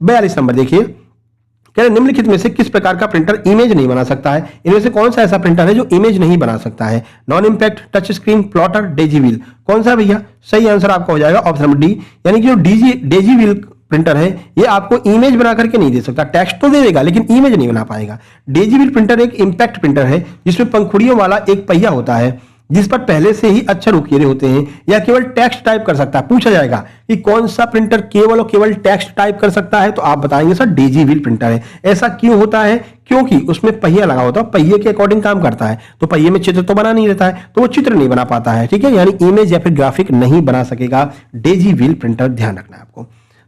S1: 42 नंबर देखिए, निम्नलिखित में से किस प्रकार का प्रिंटर इमेज नहीं बना सकता है? इनमें से कौन सा ऐसा प्रिंटर है जो इमेज नहीं बना सकता है? Non impact, touch screen, plotter, Daisy wheel, कौन सा भैया? सही आंसर आपका हो जाएगा ऑप्शन नंबर डी, यानी कि जो डेजी व्हील प्रिंटर है ये आपको इमेज बना करके नहीं दे सकता। टेक्स्ट तो दे देगा लेकिन इमेज नहीं बना पाएगा। डेजी व्हील प्रिंटर एक इंपैक्ट प्रिंटर है जिसमें पंखुड़ियों वाला एक पहिया होता है जिस पर पहले से ही अक्षर उकेरे होते हैं, या केवल टेक्स्ट टाइप कर सकता है। पूछा जाएगा कि कौन सा प्रिंटर केवल और केवल टेक्स्ट टाइप कर सकता है, तो आप बताएंगे सर डेजी व्हील प्रिंटर है। ऐसा क्यों होता है? क्योंकि उसमें पहिया लगा होता है, पहिए के अकॉर्डिंग काम करता है, तो पहिए में चित्र तो बना नहीं रहता है, तो वो चित्र नहीं बना पाता है, ठीक है। यानी इमेज या फिर ग्राफिक नहीं बना सकेगा डेजी व्हील प्रिंटर, ध्यान रखना है आपको।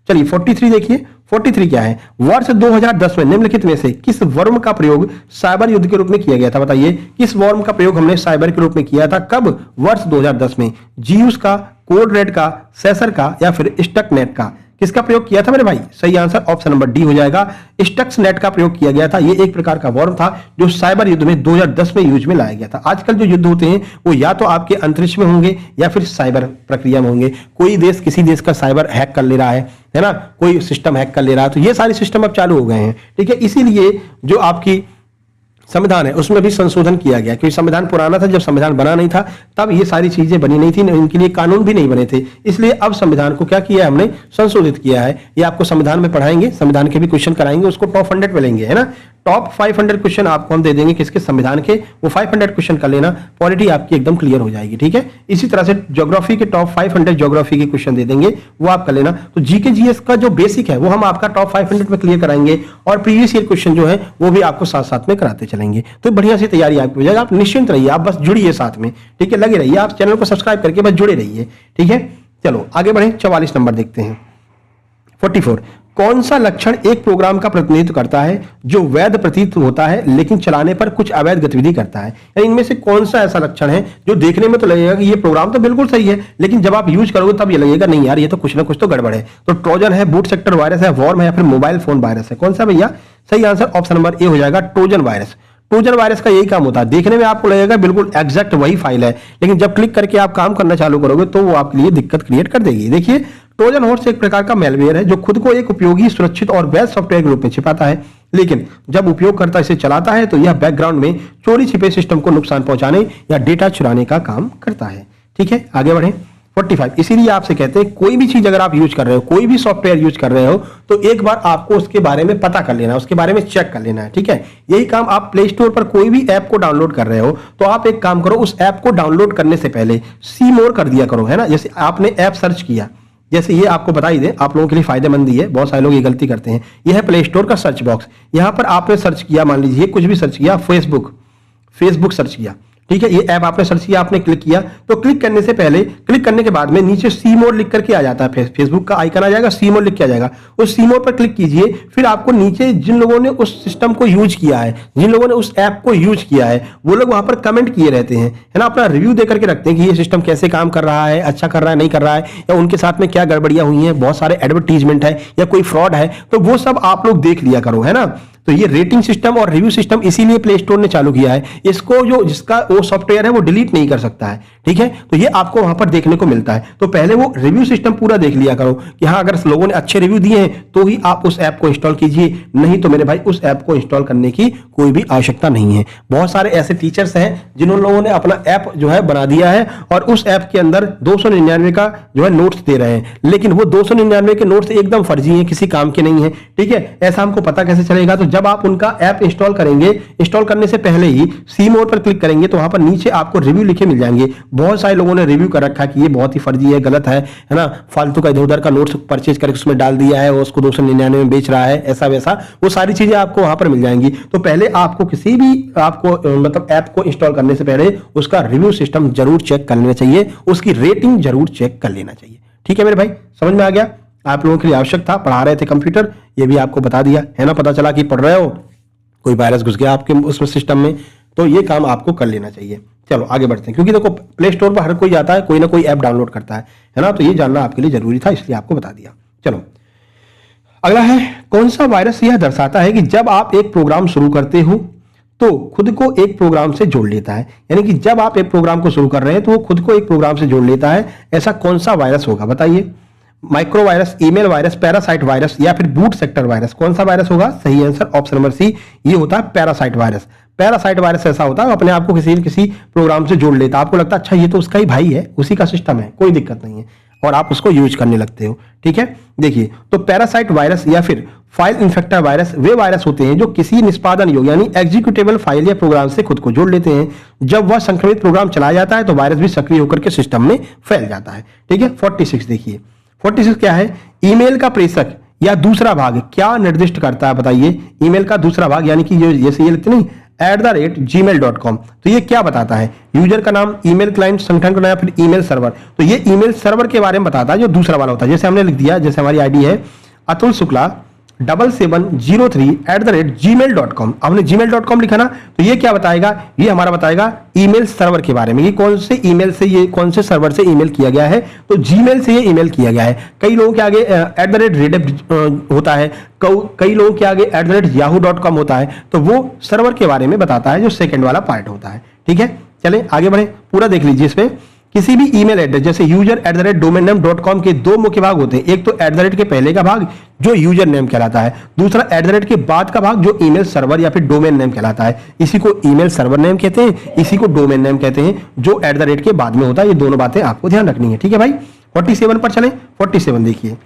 S1: चलिए 43 देखिए, 43 क्या है? वर्ष 2010 में निम्नलिखित में से किस वर्म का प्रयोग साइबर युद्ध के रूप में किया गया था? बताइए किस वर्म का प्रयोग हमने साइबर के रूप में किया था, कब? वर्ष 2010 में। जीयूस का, कोड रेड का, सेसर का या फिर स्टकनेट का? किसका प्रयोग किया था मेरे भाई? सही आंसर ऑप्शन नंबर डी हो जाएगा, स्टक्सनेट का प्रयोग किया गया था। ये एक प्रकार का वॉर्म था जो साइबर युद्ध में 2010 में यूज में लाया गया था। आजकल जो युद्ध होते हैं वो या तो आपके अंतरिक्ष में होंगे या फिर साइबर प्रक्रिया में होंगे। कोई देश किसी देश का साइबर हैक कर ले रहा है ना, कोई सिस्टम हैक कर ले रहा है, तो ये सारे सिस्टम अब चालू हो गए हैं, ठीक है। इसीलिए जो आपकी संविधान है उसमें भी संशोधन किया गया, क्योंकि संविधान पुराना था, जब संविधान बना नहीं था तब ये सारी चीजें बनी नहीं थी, इनके लिए कानून भी नहीं बने थे। इसलिए अब संविधान को क्या किया है हमने? संशोधित किया है। ये आपको संविधान में पढ़ाएंगे, संविधान के भी क्वेश्चन कराएंगे, उसको टॉप 100 मिलेंगे, है ना। टॉप 500 क्वेश्चन आपको हम दे देंगे किसके, संविधान के, वो 500 क्वेश्चन कर लेना, पॉलिटी आपकी एकदम क्लियर हो जाएगी, ठीक है। इसी तरह से ज्योग्राफी के टॉप 500 ज्योग्राफी के क्वेश्चन दे देंगे, वो आप कर लेना। तो जीके जीएस का जो बेसिक है वो हम आपका टॉप 500 में क्लियर कराएंगे और प्रीवियस ईयर क्वेश्चन जो है वो भी आपको साथ साथ में कराते चलेंगे। तो बढ़िया सी तैयारी आपकी हो जाएगी, आप निश्चिंत रहिए, आप बस जुड़िए साथ में, ठीक है, लगे रहिए, आप चैनल को सब्सक्राइब करके बस जुड़े रहिए, ठीक है। चलो आगे बढ़े, 44 नंबर देखते हैं। 44, कौन सा लक्षण एक प्रोग्राम का प्रतिनिधित्व करता है जो वैध प्रतीत होता है लेकिन चलाने पर कुछ अवैध गतिविधि करता है? यानी इनमें से कौन सा ऐसा लक्षण है जो देखने में तो लगेगा कि ये प्रोग्राम तो बिल्कुल सही है, लेकिन जब आप यूज करोगे तब ये लगेगा नहीं यार ये तो कुछ ना कुछ तो गड़बड़ है। तो ट्रोजन है, बूट सेक्टर वायरस है, वॉर्म है या फिर मोबाइल फोन वायरस है? कौन सा भैया? सही आंसर ऑप्शन नंबर ए हो जाएगा, ट्रोजन वायरस। ट्रोजन वायरस का यही काम होता है, देखने में आपको लगेगा बिल्कुल एग्जैक्ट वही फाइल है, लेकिन जब क्लिक करके आप काम करना चालू करोगे तो वो आपके लिए दिक्कत क्रिएट कर देगी। देखिए, ट्रोजन हॉर्स एक प्रकार का मेलवेयर है जो खुद को एक उपयोगी, सुरक्षित और वैध सॉफ्टवेयर के रूप में छिपाता है, लेकिन जब उपयोगकर्ता इसे चलाता है तो यह बैकग्राउंड में चोरी छिपे सिस्टम को नुकसान पहुंचाने या डेटा चुराने का काम करता है, ठीक है। आगे बढ़े, 45, इसीलिए आपसे कहते हैं कोई भी चीज अगर आप यूज कर रहे हो, कोई भी सॉफ्टवेयर यूज कर रहे हो तो एक बार आपको उसके बारे में पता कर लेना है, उसके बारे में चेक कर लेना है, ठीक है। यही काम आप प्ले स्टोर पर कोई भी ऐप को डाउनलोड कर रहे हो तो आप एक काम करो, उस ऐप को डाउनलोड करने से पहले सी मोर कर दिया करो, है ना। जैसे आपने ऐप सर्च किया, जैसे ये आपको बता ही दें, आप लोगों के लिए फायदेमंद ही है, बहुत सारे लोग ये गलती करते हैं। यह है प्ले स्टोर का सर्च बॉक्स, यहां पर आपने सर्च किया, मान लीजिए कुछ भी सर्च किया, फेसबुक सर्च किया, ठीक है। ये ऐप आपने सर्च किया, आपने क्लिक किया, तो क्लिक करने से पहले, क्लिक करने के बाद में नीचे सी मोर लिख करके आ जाता है, फेसबुक का आइकन आ जाएगा, सी मोर लिख के आ जाएगा, उस सी मोर पर क्लिक कीजिए। फिर आपको नीचे जिन लोगों ने उस सिस्टम को यूज किया है, जिन लोगों ने उस ऐप को यूज किया है, वो लोग वहां पर कमेंट किए रहते हैं, है ना, अपना रिव्यू दे करके रखते हैं कि ये सिस्टम कैसे काम कर रहा है, अच्छा कर रहा है, नहीं कर रहा है, या उनके साथ में क्या गड़बड़ियां हुई हैं, बहुत सारे एडवर्टीजमेंट है या कोई फ्रॉड है, तो वो सब आप लोग देख लिया करो, है ना। तो ये रेटिंग सिस्टम और रिव्यू सिस्टम इसीलिए प्ले स्टोर ने चालू किया है, इसको जो जिसका वो सॉफ्टवेयर है वो डिलीट नहीं कर सकता है, ठीक है। तो ये आपको वहां पर देखने को मिलता है, तो पहले वो रिव्यू सिस्टम पूरा देख लिया करो कि हाँ अगर लोगों ने अच्छे रिव्यू दिए हैं तो ही आप उस ऐप को इंस्टॉल कीजिए, नहीं तो मेरे भाई उस ऐप को इंस्टॉल करने की कोई भी आवश्यकता नहीं है। बहुत सारे ऐसे टीचर्स हैं जिन्होंने लोगों ने अपना ऐप जो है बना दिया है और उस ऐप के अंदर 299 का जो है नोट्स दे रहे हैं, लेकिन वो 299 के नोट्स एकदम फर्जी हैं, किसी काम के नहीं है, ठीक है। ऐसा हमको पता कैसे चलेगा? तो जब आप उनका ऐप इंस्टॉल करेंगे, इंस्टॉल करने से पहले ही सी मोड पर क्लिक करेंगे तो वहां पर नीचे आपको रिव्यू लिखे मिल जाएंगे। बहुत सारे लोगों ने रिव्यू कर रखा है कि ये बहुत ही फर्जी है, गलत है ना, फालतू का इधर उधर का नोट्स परचेज करके उसमें डाल दिया है और उसको 299 में बेच रहा है, ऐसा वैसा, वो सारी चीजें आपको वहां पर मिल जाएंगी। तो पहले आपको किसी भी आपको मतलब ऐप को इंस्टॉल करने से पहले उसका रिव्यू सिस्टम जरूर चेक कर लेना चाहिए, उसकी रेटिंग जरूर चेक कर लेना चाहिए, ठीक है मेरे भाई। समझ में आ गया? आप लोगों के लिए आवश्यक था, पढ़ा रहे थे कंप्यूटर, ये भी आपको बता दिया है ना, पता चला कि पढ़ रहे हो, कोई वायरस घुस गया आपके उस सिस्टम में, तो ये काम आपको कर लेना चाहिए। चलो आगे बढ़ते हैं, क्योंकि देखो प्ले स्टोर पर हर कोई जाता है, कोई ना कोई ऐप डाउनलोड करता है ना, तो ये जानना आपके लिए जरूरी था, इसलिए आपको बता दिया। चलो अगला है, कौन सा वायरस यह दर्शाता है कि जब आप एक प्रोग्राम शुरू करते हो तो खुद को एक प्रोग्राम से जोड़ लेता है? यानी कि जब आप एक प्रोग्राम को शुरू कर रहे हैं तो वो खुद को एक प्रोग्राम से जोड़ लेता है, ऐसा कौन सा वायरस होगा बताइए? Micro virus, email virus, parasite virus या फिर बूट सेक्टर वायरस? कौन सा वायरस होगा? सही आंसर ऑप्शन नंबर सी, ये होता है पैरासाइट वायरस। पैरासाइट वायरस ऐसा होता है अपने आप को किसी न किसी प्रोग्राम से जोड़ लेता है, आपको लगता है अच्छा ये तो उसका ही भाई है, उसी का सिस्टम है, कोई दिक्कत नहीं है, और आप उसको यूज करने लगते हो, ठीक है। देखिए, तो पैरासाइट वायरस या फिर फाइल इन्फेक्टर वायरस वे वायरस होते हैं जो किसी निष्पादन योग्य यानी एग्जीक्यूटेबल फाइल या प्रोग्राम से खुद को जोड़ लेते हैं। जब वह संक्रमित प्रोग्राम चलाया जाता है तो वायरस भी सक्रिय होकर के सिस्टम में फैल जाता है, ठीक है। 46 देखिए, 46 क्या है? ईमेल का प्रेषक या दूसरा भाग क्या निर्दिष्ट करता है बताइए? ईमेल का दूसरा भाग यानी कि जैसे ये लिखते नहीं @gmail.com, तो ये क्या बताता है? यूजर का नाम, ईमेल क्लाइंट, संगठन का नाम, फिर ईमेल सर्वर। तो ये ईमेल सर्वर के बारे में बताता है जो दूसरा वाला होता है। जैसे हमने लिख दिया, जैसे हमारी आईडी है अतुल शुक्ला 7703 @gmail.com, हमने gmail.com लिखा ना, तो ये क्या बताएगा? ये हमारा बताएगा ईमेल सर्वर के बारे में, ये कौन से ईमेल से, ये कौन से सर्वर से ईमेल किया गया है, तो जीमेल से ये ईमेल किया गया है। कई लोगों के आगे @redef होता है, कई लोगों के आगे @yahoo.com होता है, तो वो सर्वर के बारे में बताता है, जो सेकंड वाला पार्ट होता है, ठीक है। चलें आगे बढ़े, पूरा देख लीजिए। इसमें किसी भी ईमेल एड्रेस जैसे user@domain_name.com के दो मुख्य भाग होते हैं, एक तो @ के पहले का भाग जो यूजर नेम कहलाता है, दूसरा @ के बाद का भाग जो ईमेल सर्वर या फिर डोमेन नेम कहलाता है। इसी को ईमेल सर्वर नेम कहते हैं, इसी को डोमेन नेम कहते हैं, जो @ के बाद में होता है। ये दोनों बातें आपको ध्यान रखनी है, ठीक है भाई। 47 पर चलें। 47 देखिए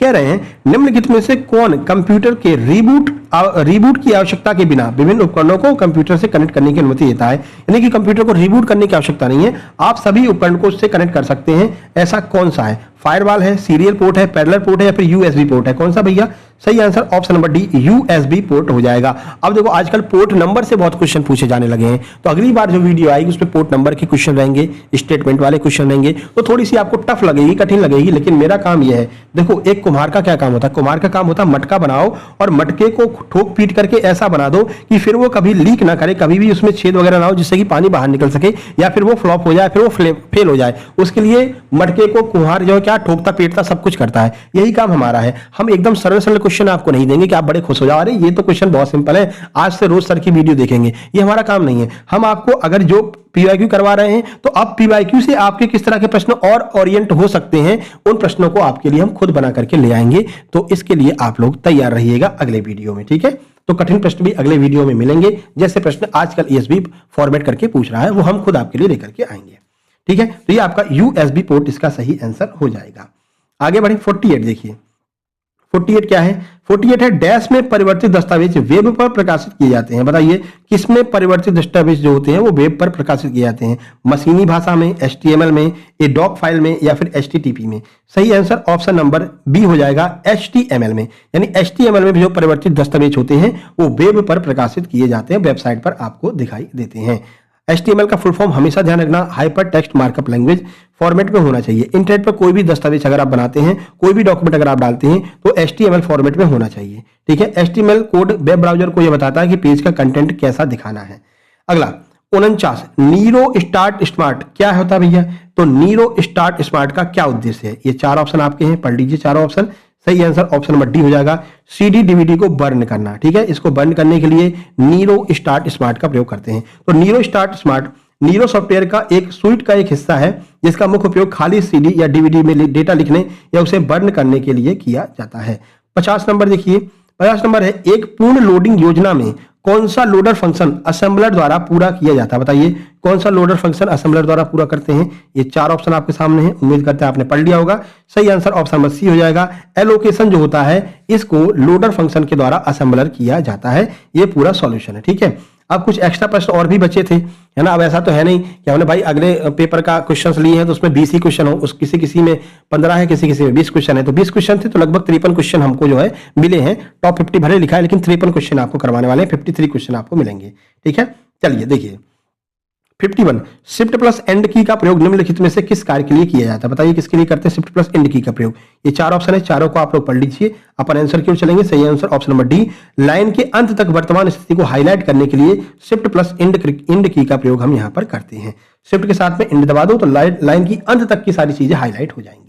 S1: कह रहे हैं निम्नलिखित में से कौन कंप्यूटर के रीबूट की आवश्यकता के बिना विभिन्न उपकरणों को कंप्यूटर से कनेक्ट करने की अनुमति देता है। यानी कि कंप्यूटर को रीबूट करने की आवश्यकता नहीं है, आप सभी उपकरण को उससे कनेक्ट कर सकते हैं। ऐसा कौन सा है? फायरवॉल है, सीरियल पोर्ट है, पैरेलल पोर्ट है या फिर यूएसबी पोर्ट है? कौन सा भैया? सही answer option number D USB port हो जाएगा। अब देखो आजकल पोर्ट नंबर से बहुत क्वेश्चन पूछे जाने लगे हैं, तो अगली बार जो वीडियो आएगी उसमें पोर्ट नंबर के क्वेश्चन रहेंगे, स्टेटमेंट वाले क्वेश्चन रहेंगे, तो थोड़ी सी आपको टफ लगेगी, कठिन लगेगी। लेकिन मेरा काम यह है, देखो एक कुम्हार का क्या काम होता है? कुम्हार का काम होता है मटका बनाओ और मटके को ठोक पीट करके ऐसा बना दो कि फिर वो कभी लीक ना करे, कभी भी उसमें छेद वगैरह ना हो जिससे कि पानी बाहर निकल सके, या फिर वो फ्लॉप हो जाए, फिर वो फेल हो जाए। उसके लिए मटके को कुम्हार जो है क्या ठोकता पीटता सब कुछ करता है। यही काम हमारा है। हम एकदम सरल सरल क्वेश्चन आपको नहीं देंगे कि आप बड़े खुश हो जाओ, अरे ये तो क्वेश्चन बहुत सिंपल है, आज से रोज सर की वीडियो देखेंगे। ये हमारा काम नहीं है। हम आपको अगर जो पीवाईक्यू करवा रहे हैं तो अब पीवाईक्यू से आपके किस तरह के प्रश्न और ओरिएंट हो सकते हैं, उन प्रश्नों को आपके लिए हम खुद बना करके ले आएंगे। तो इसके लिए आप लोग तैयार रहिएगा अगले वीडियो में, ठीक है? तो कठिन प्रश्न भी अगले वीडियो में मिलेंगे। जैसे प्रश्न आजकल ईएसबी फॉर्मेट करके पूछ रहा है वो हम खुद आपके लिए लेकर के आएंगे, ठीक है? तो ये आपका यूएसबी पोर्ट इसका सही आंसर हो जाएगा। आगे बढ़े 48 देखिए। 48 क्या है? 48 है डैश में परिवर्तित दस्तावेज वेब पर प्रकाशित किए जाते हैं। बताइए किसमें परिवर्तित दस्तावेज जो होते हैं वो वेब पर प्रकाशित किए जाते हैं? मशीनी भाषा में, HTML में, ए डॉक फाइल में या फिर HTTP में? सही आंसर ऑप्शन नंबर बी हो जाएगा HTML में। यानी HTML में जो परिवर्तित दस्तावेज होते हैं वो वेब पर प्रकाशित किए जाते हैं, वेबसाइट पर आपको दिखाई देते हैं। HTML का फुल फॉर्म हमेशा ध्यान रखना, hyper text markup language format में होना चाहिए। इंटरनेट पर कोई भी दस्तावेज अगर आप बनाते हैं, कोई भी डॉक्यूमेंट अगर आप डालते हैं तो HTML फॉर्मेट में होना चाहिए, ठीक है? HTML कोड वेब ब्राउजर को यह बताता है कि पेज का कंटेंट कैसा दिखाना है। अगला 49 नीरो स्टार्ट स्मार्ट क्या होता है भैया? तो नीरो स्टार्ट स्मार्ट का क्या उद्देश्य है? ये चार ऑप्शन आपके हैं, पढ़ लीजिए चारों ऑप्शन। सही आंसर ऑप्शन नंबर डी हो जाएगा CD DVD को बर्न करना, ठीक है? इसको बर्न करने के लिए नीरो स्टार्ट स्मार्ट का प्रयोग करते हैं। तो Nero start smart Nero software का एक सुइट का एक हिस्सा है जिसका मुख्य उपयोग खाली CD या DVD में डेटा लिखने या उसे बर्न करने के लिए किया जाता है। 50 नंबर देखिए। 50 नंबर है एक पूर्ण लोडिंग योजना में कौन सा लोडर फंक्शन असेंबलर द्वारा पूरा किया जाता है? बताइए कौन सा लोडर फंक्शन असेंबलर द्वारा पूरा करते हैं? ये चार ऑप्शन आपके सामने हैं, उम्मीद करते हैं आपने पढ़ लिया होगा। सही आंसर ऑप्शन नंबर सी हो जाएगा। एलोकेशन जो होता है इसको लोडर फंक्शन के द्वारा असेंबलर किया जाता है। ये पूरा सॉल्यूशन है, ठीक है? अब कुछ एक्स्ट्रा प्रश्न और भी बचे थे, है ना? अब ऐसा तो है नहीं कि हमने भाई अगले पेपर का क्वेश्चंस लिए हैं तो उसमें 20 ही क्वेश्चन हो, उस किसी में 15 है, किसी में 20 क्वेश्चन है। तो 20 क्वेश्चन थे तो लगभग 53 क्वेश्चन हमको जो है मिले हैं। टॉप 50 भले लिखा है लेकिन 53 क्वेश्चन आपको करवाने वाले हैं, 53 क्वेश्चन आपको मिलेंगे, ठीक है? चलिए देखिए 51 शिफ्ट प्लस एंड की का प्रयोग निम्नलिखित में से किस कार्य के लिए किया जाता है? बताइए किसके लिए करते हैं शिफ्ट प्लस एंड की का प्रयोग? ये चार ऑप्शन है, चारों को आप लोग पढ़ लीजिए, अपन आंसर की ओर चलेंगे। सही answer option number D line के अंत तक वर्तमान स्थिति को हाईलाइट करने के लिए शिफ्ट प्लस एंड की का प्रयोग हम यहां पर करते हैं। शिफ्ट के साथ में एंड दबा दो तो लाइन की अंत तक की सारी चीजें हाईलाइट हो जाएंगी।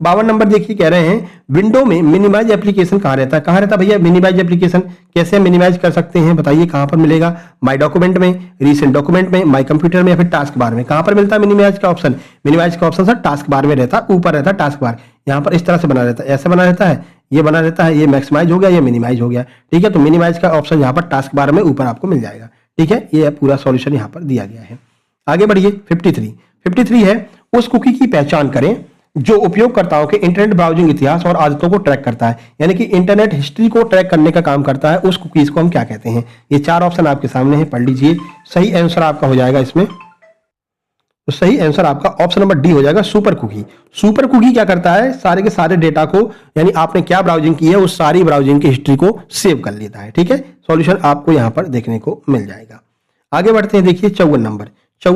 S1: 52 नंबर देखिए, कह रहे हैं विंडो में मिनिमाइज एप्लीकेशन कहां रहता है? कहां रहता है भैया मिनिमाइज एप्लीकेशन? कैसे मिनिमाइज कर सकते हैं बताइए? कहां पर मिलेगा? माय डॉक्यूमेंट में, रीसेंट डॉक्यूमेंट में, माय कंप्यूटर में या फिर टास्क बार में? कहां पर मिलता है मिनिमाइज का ऑप्शन? मिनिमाइज का ऑप्शन सर टास्क बार में रहता है, ऊपर रहता है टास्क बार। यहाँ पर इस तरह से बना रहता है, ऐसे बना रहता है, ये बना रहता है, ये मैक्सिमाइज हो गया, ये मिनिमाइज हो गया, ठीक है? तो मिनिमाइज का ऑप्शन यहाँ पर टास्क बार में ऊपर आपको मिल जाएगा, ठीक है? ये पूरा सॉल्यूशन यहाँ पर दिया गया है। आगे बढ़िए 53 है उस कुकी की पहचान करें जो उपयोगकर्ताओं के इंटरनेट ब्राउजिंग इतिहास और आदतों को ट्रैक करता है, यानी कि इंटरनेट हिस्ट्री को ट्रैक करने का काम करता है। उस कुकीज को हम क्या कहते हैं? ये चार ऑप्शन आपके सामने हैं, पढ़ लीजिए। सही आंसर आपका हो जाएगा इसमें, तो सही आंसर आपका ऑप्शन नंबर डी हो जाएगा सुपर कुकी। सुपर कुकी क्या करता है? सारे के सारे डेटा को, यानी आपने क्या ब्राउजिंग की है उस सारी ब्राउजिंग की हिस्ट्री को सेव कर लेता है, ठीक है? सॉल्यूशन आपको यहां पर देखने को मिल जाएगा। आगे बढ़ते हैं, देखिए 54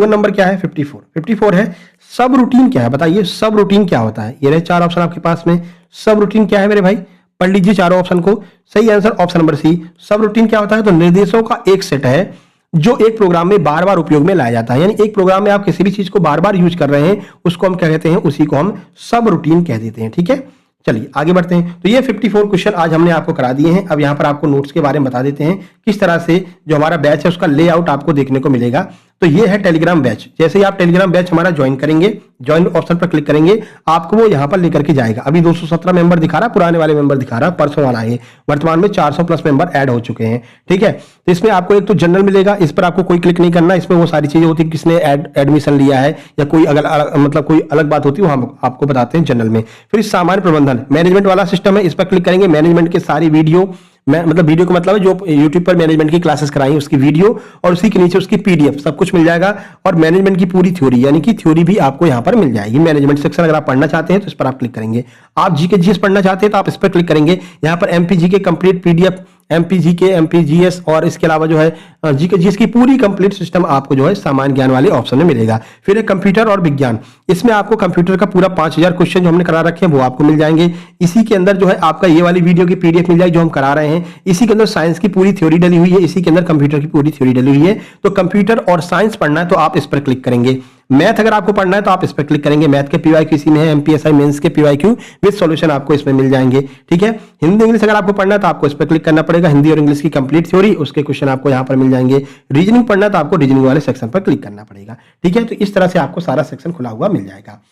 S1: नंबर क्या है? 54 है सब रूटीन क्या है? बताइए सब रूटीन क्या होता है? ये रहे चार ऑप्शन आपके पास में। सब रूटीन क्या है मेरे भाई? पढ़ लीजिए चारों ऑप्शन को। सही आंसर ऑप्शन नंबर सी। सब रूटीन क्या होता है? तो निर्देशों का एक सेट है जो एक प्रोग्राम में बार बार उपयोग में लाया जाता है, यानी एक प्रोग्राम में आप किसी भी चीज को बार बार यूज कर रहे हैं उसको हम क्या कहते हैं? उसी को हम सब रूटीन कह देते हैं, ठीक है? चलिए आगे बढ़ते हैं। तो ये 54 क्वेश्चन आज हमने आपको करा दिए हैं। अब यहाँ पर आपको नोट्स के बारे में बता देते हैं किस तरह से जो हमारा बैच है उसका लेआउट आपको देखने को मिलेगा। तो ये है टेलीग्राम बैच। जैसे ही आप टेलीग्राम बैच हमारा ज्वाइन करेंगे, ज्वाइन ऑप्शन पर क्लिक करेंगे, आपको वो यहाँ पर लेकर के जाएगा। अभी 217 मेंबर दिखा रहा, पुराने वाले मेंबर दिखा रहा, परसों वाला है। वर्तमान में 400 प्लस मेंबर ऐड हो चुके हैं, ठीक है। तो इसमें आपको एक तो जनरल मिलेगा, इस पर आपको कोई क्लिक नहीं करना। इसमें वो सारी चीजें होती है, किसने एडमिशन लिया है या कोई अगर मतलब कोई अलग बात होती है, वो हम आपको बताते हैं जनरल में। फिर सामान्य प्रबंधन मैनेजमेंट वाला सिस्टम है, इस पर क्लिक करेंगे। मैनेजमेंट की सारी वीडियो, मतलब वीडियो का मतलब है जो YouTube पर मैनेजमेंट की क्लासेस कराई उसकी वीडियो, और उसी के नीचे उसकी PDF सब कुछ मिल जाएगा। और मैनेजमेंट की पूरी थ्योरी, यानी कि थ्योरी भी आपको यहाँ पर मिल जाएगी। मैनेजमेंट सेक्शन अगर आप पढ़ना चाहते हैं तो इस पर आप क्लिक करेंगे। आप जीके जीएस पढ़ना चाहते हैं तो आप इस पर क्लिक करेंगे। यहाँ पर MPG के कंप्लीट PDF, MPG के MPGS और इसके अलावा जो है जीके जीएस की पूरी कंप्लीट सिस्टम आपको जो है सामान्य ज्ञान वाले ऑप्शन में मिलेगा। फिर है कंप्यूटर और विज्ञान, इसमें आपको कंप्यूटर का पूरा 5000 क्वेश्चन जो हमने करा रखे हैं वो आपको मिल जाएंगे। इसी के अंदर जो है आपका ये वाली वीडियो की PDF मिल जाएगी जो हम करा रहे हैं। इसी के अंदर साइंस की पूरी थ्योरी डली हुई है, इसी के अंदर कंप्यूटर की पूरी थ्योरी डली हुई है। तो कंप्यूटर और साइंस पढ़ना है तो आप इस पर क्लिक करेंगे। मैथ अगर आपको पढ़ना है तो आप इस पर क्लिक करेंगे। मैथ के PYQ इसी में है, MPSI मेंस के PYQ विद सॉल्यूशन आपको इसमें मिल जाएंगे, ठीक है। हिंदी इंग्लिश अगर आपको पढ़ना है तो आपको इस पर क्लिक करना पड़ेगा। हिंदी और इंग्लिश की कंप्लीट थ्योरी, उसके क्वेश्चन आपको यहाँ पर मिल जाएंगे। रीजनिंग पढ़ना है तो आपको रीजनिंग वाले सेक्शन पर क्लिक करना पड़ेगा, ठीक है। तो इस तरह से आपको सारा सेक्शन खुला हुआ मिल जाएगा।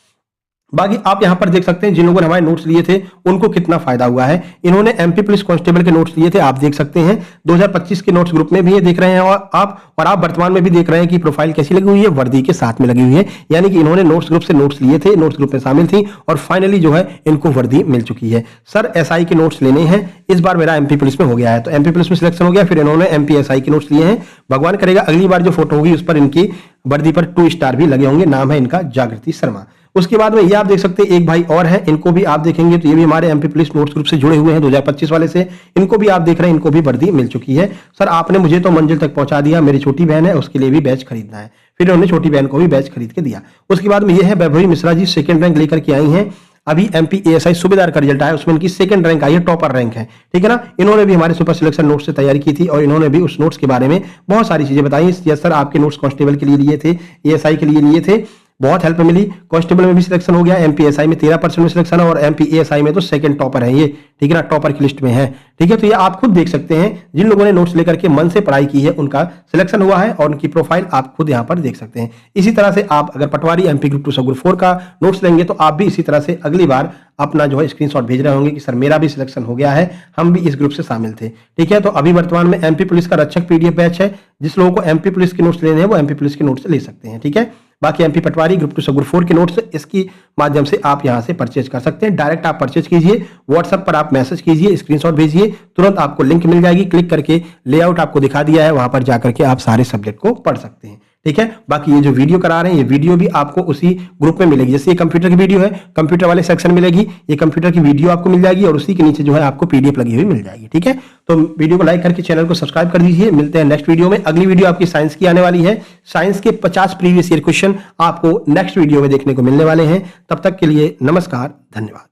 S1: बाकी आप यहां पर देख सकते हैं जिन लोगों ने हमारे नोट्स लिए थे उनको कितना फायदा हुआ है। इन्होंने MP पुलिस कांस्टेबल के नोट्स लिए थे, आप देख सकते हैं 2025 के नोट्स ग्रुप में भी ये देख रहे हैं, और आप वर्तमान में भी देख रहे हैं कि प्रोफाइल कैसी लगी हुई है, वर्दी के साथ में लगी हुई है। यानी कि इन्होंने नोट्स ग्रुप से नोट्स लिए थे, नोट्स ग्रुप में शामिल थी और फाइनली जो है इनको वर्दी मिल चुकी है। सर SI के नोट्स लेने हैं, इस बार मेरा MP पुलिस में हो गया है, तो MP पुलिस में सिलेक्शन हो गया। फिर इन्होंने MPSI के नोट्स लिए हैं। भगवान करेगा अगली बार जो फोटो होगी उस पर इनकी वर्दी पर 2 स्टार भी लगे होंगे। नाम है इनका जागृति शर्मा। उसके बाद में ये आप देख सकते हैं एक भाई और हैं, इनको भी आप देखेंगे तो ये भी हमारे MP पुलिस नोट्स ग्रुप से जुड़े हुए हैं 2025 वाले से। इनको भी आप देख रहे हैं, इनको भी वर्दी मिल चुकी है। सर आपने मुझे तो मंजिल तक पहुंचा दिया, मेरी छोटी बहन है उसके लिए भी बैच खरीदना है। फिर उन्होंने छोटी बहन को भी बैच खरीद के दिया। उसके बाद में ये है वैभवी मिश्रा जी, सेकंड रैंक लेकर के आई हैं। अभी MP ASI सूबेदार का रिजल्ट आया, उसमें इनकी सेकंड रैंक आई है, टॉपर रैंक है, ठीक है ना। इन्होंने भी हमारे सुपर सिलेक्शन नोट्स से तैयारी की थी और इन्होंने भी उस नोट्स के बारे में बहुत सारी चीजें बताई। सर आपके नोट्स कांस्टेबल के लिए लिए थे, ASI के लिए लिए थे, बहुत हेल्प मिली। कांस्टेबल में भी सिलेक्शन हो गया, MPSI में 13% में सिलेक्शन है और MP ASI में तो सेकंड टॉपर है ये, ठीक है ना, टॉपर की लिस्ट में है, ठीक है। तो ये आप खुद देख सकते हैं, जिन लोगों ने नोट्स लेकर के मन से पढ़ाई की है उनका सिलेक्शन हुआ है और उनकी प्रोफाइल आप खुद यहाँ पर देख सकते हैं। इसी तरह से आप अगर पटवारी MP ग्रुप 2 सब ग्रुप 4 का नोट्स लेंगे तो आप भी इसी तरह से अगली बार अपना जो है स्क्रीनशॉट भेज रहे होंगे कि सर मेरा भी सिलेक्शन हो गया है, हम भी इस ग्रुप से शामिल थे, ठीक है। तो अभी वर्तमान में MP पुलिस का रक्षक PDF बैच है, जिस लोगों को MP पुलिस के नोट्स लेने हैं वो MP पुलिस के नोट्स ले सकते हैं, ठीक है। बाकी MP पटवारी ग्रुप 2 सब ग्रुप 4 के नोट्स इसकी माध्यम से आप यहां से परचेज कर सकते हैं। डायरेक्ट आप परचेज कीजिए, व्हाट्सएप पर आप मैसेज कीजिए, स्क्रीनशॉट भेजिए, तुरंत आपको लिंक मिल जाएगी। क्लिक करके लेआउट आपको दिखा दिया है, वहां पर जाकर के आप सारे सब्जेक्ट को पढ़ सकते हैं, ठीक है। बाकी ये जो वीडियो करा रहे हैं ये वीडियो भी आपको उसी ग्रुप में मिलेगी। जैसे ये कंप्यूटर की वीडियो है, कंप्यूटर वाले सेक्शन मिलेगी, ये कंप्यूटर की वीडियो आपको मिल जाएगी और उसी के नीचे जो है आपको PDF लगी हुई मिल जाएगी, ठीक है। तो वीडियो को लाइक करके चैनल को सब्सक्राइब कर दीजिए। मिलते हैं नेक्स्ट वीडियो में। अगली वीडियो आपकी साइंस की आने वाली है, साइंस के 50 प्रीवियस ईयर क्वेश्चन आपको नेक्स्ट वीडियो में देखने को मिलने वाले हैं। तब तक के लिए नमस्कार, धन्यवाद।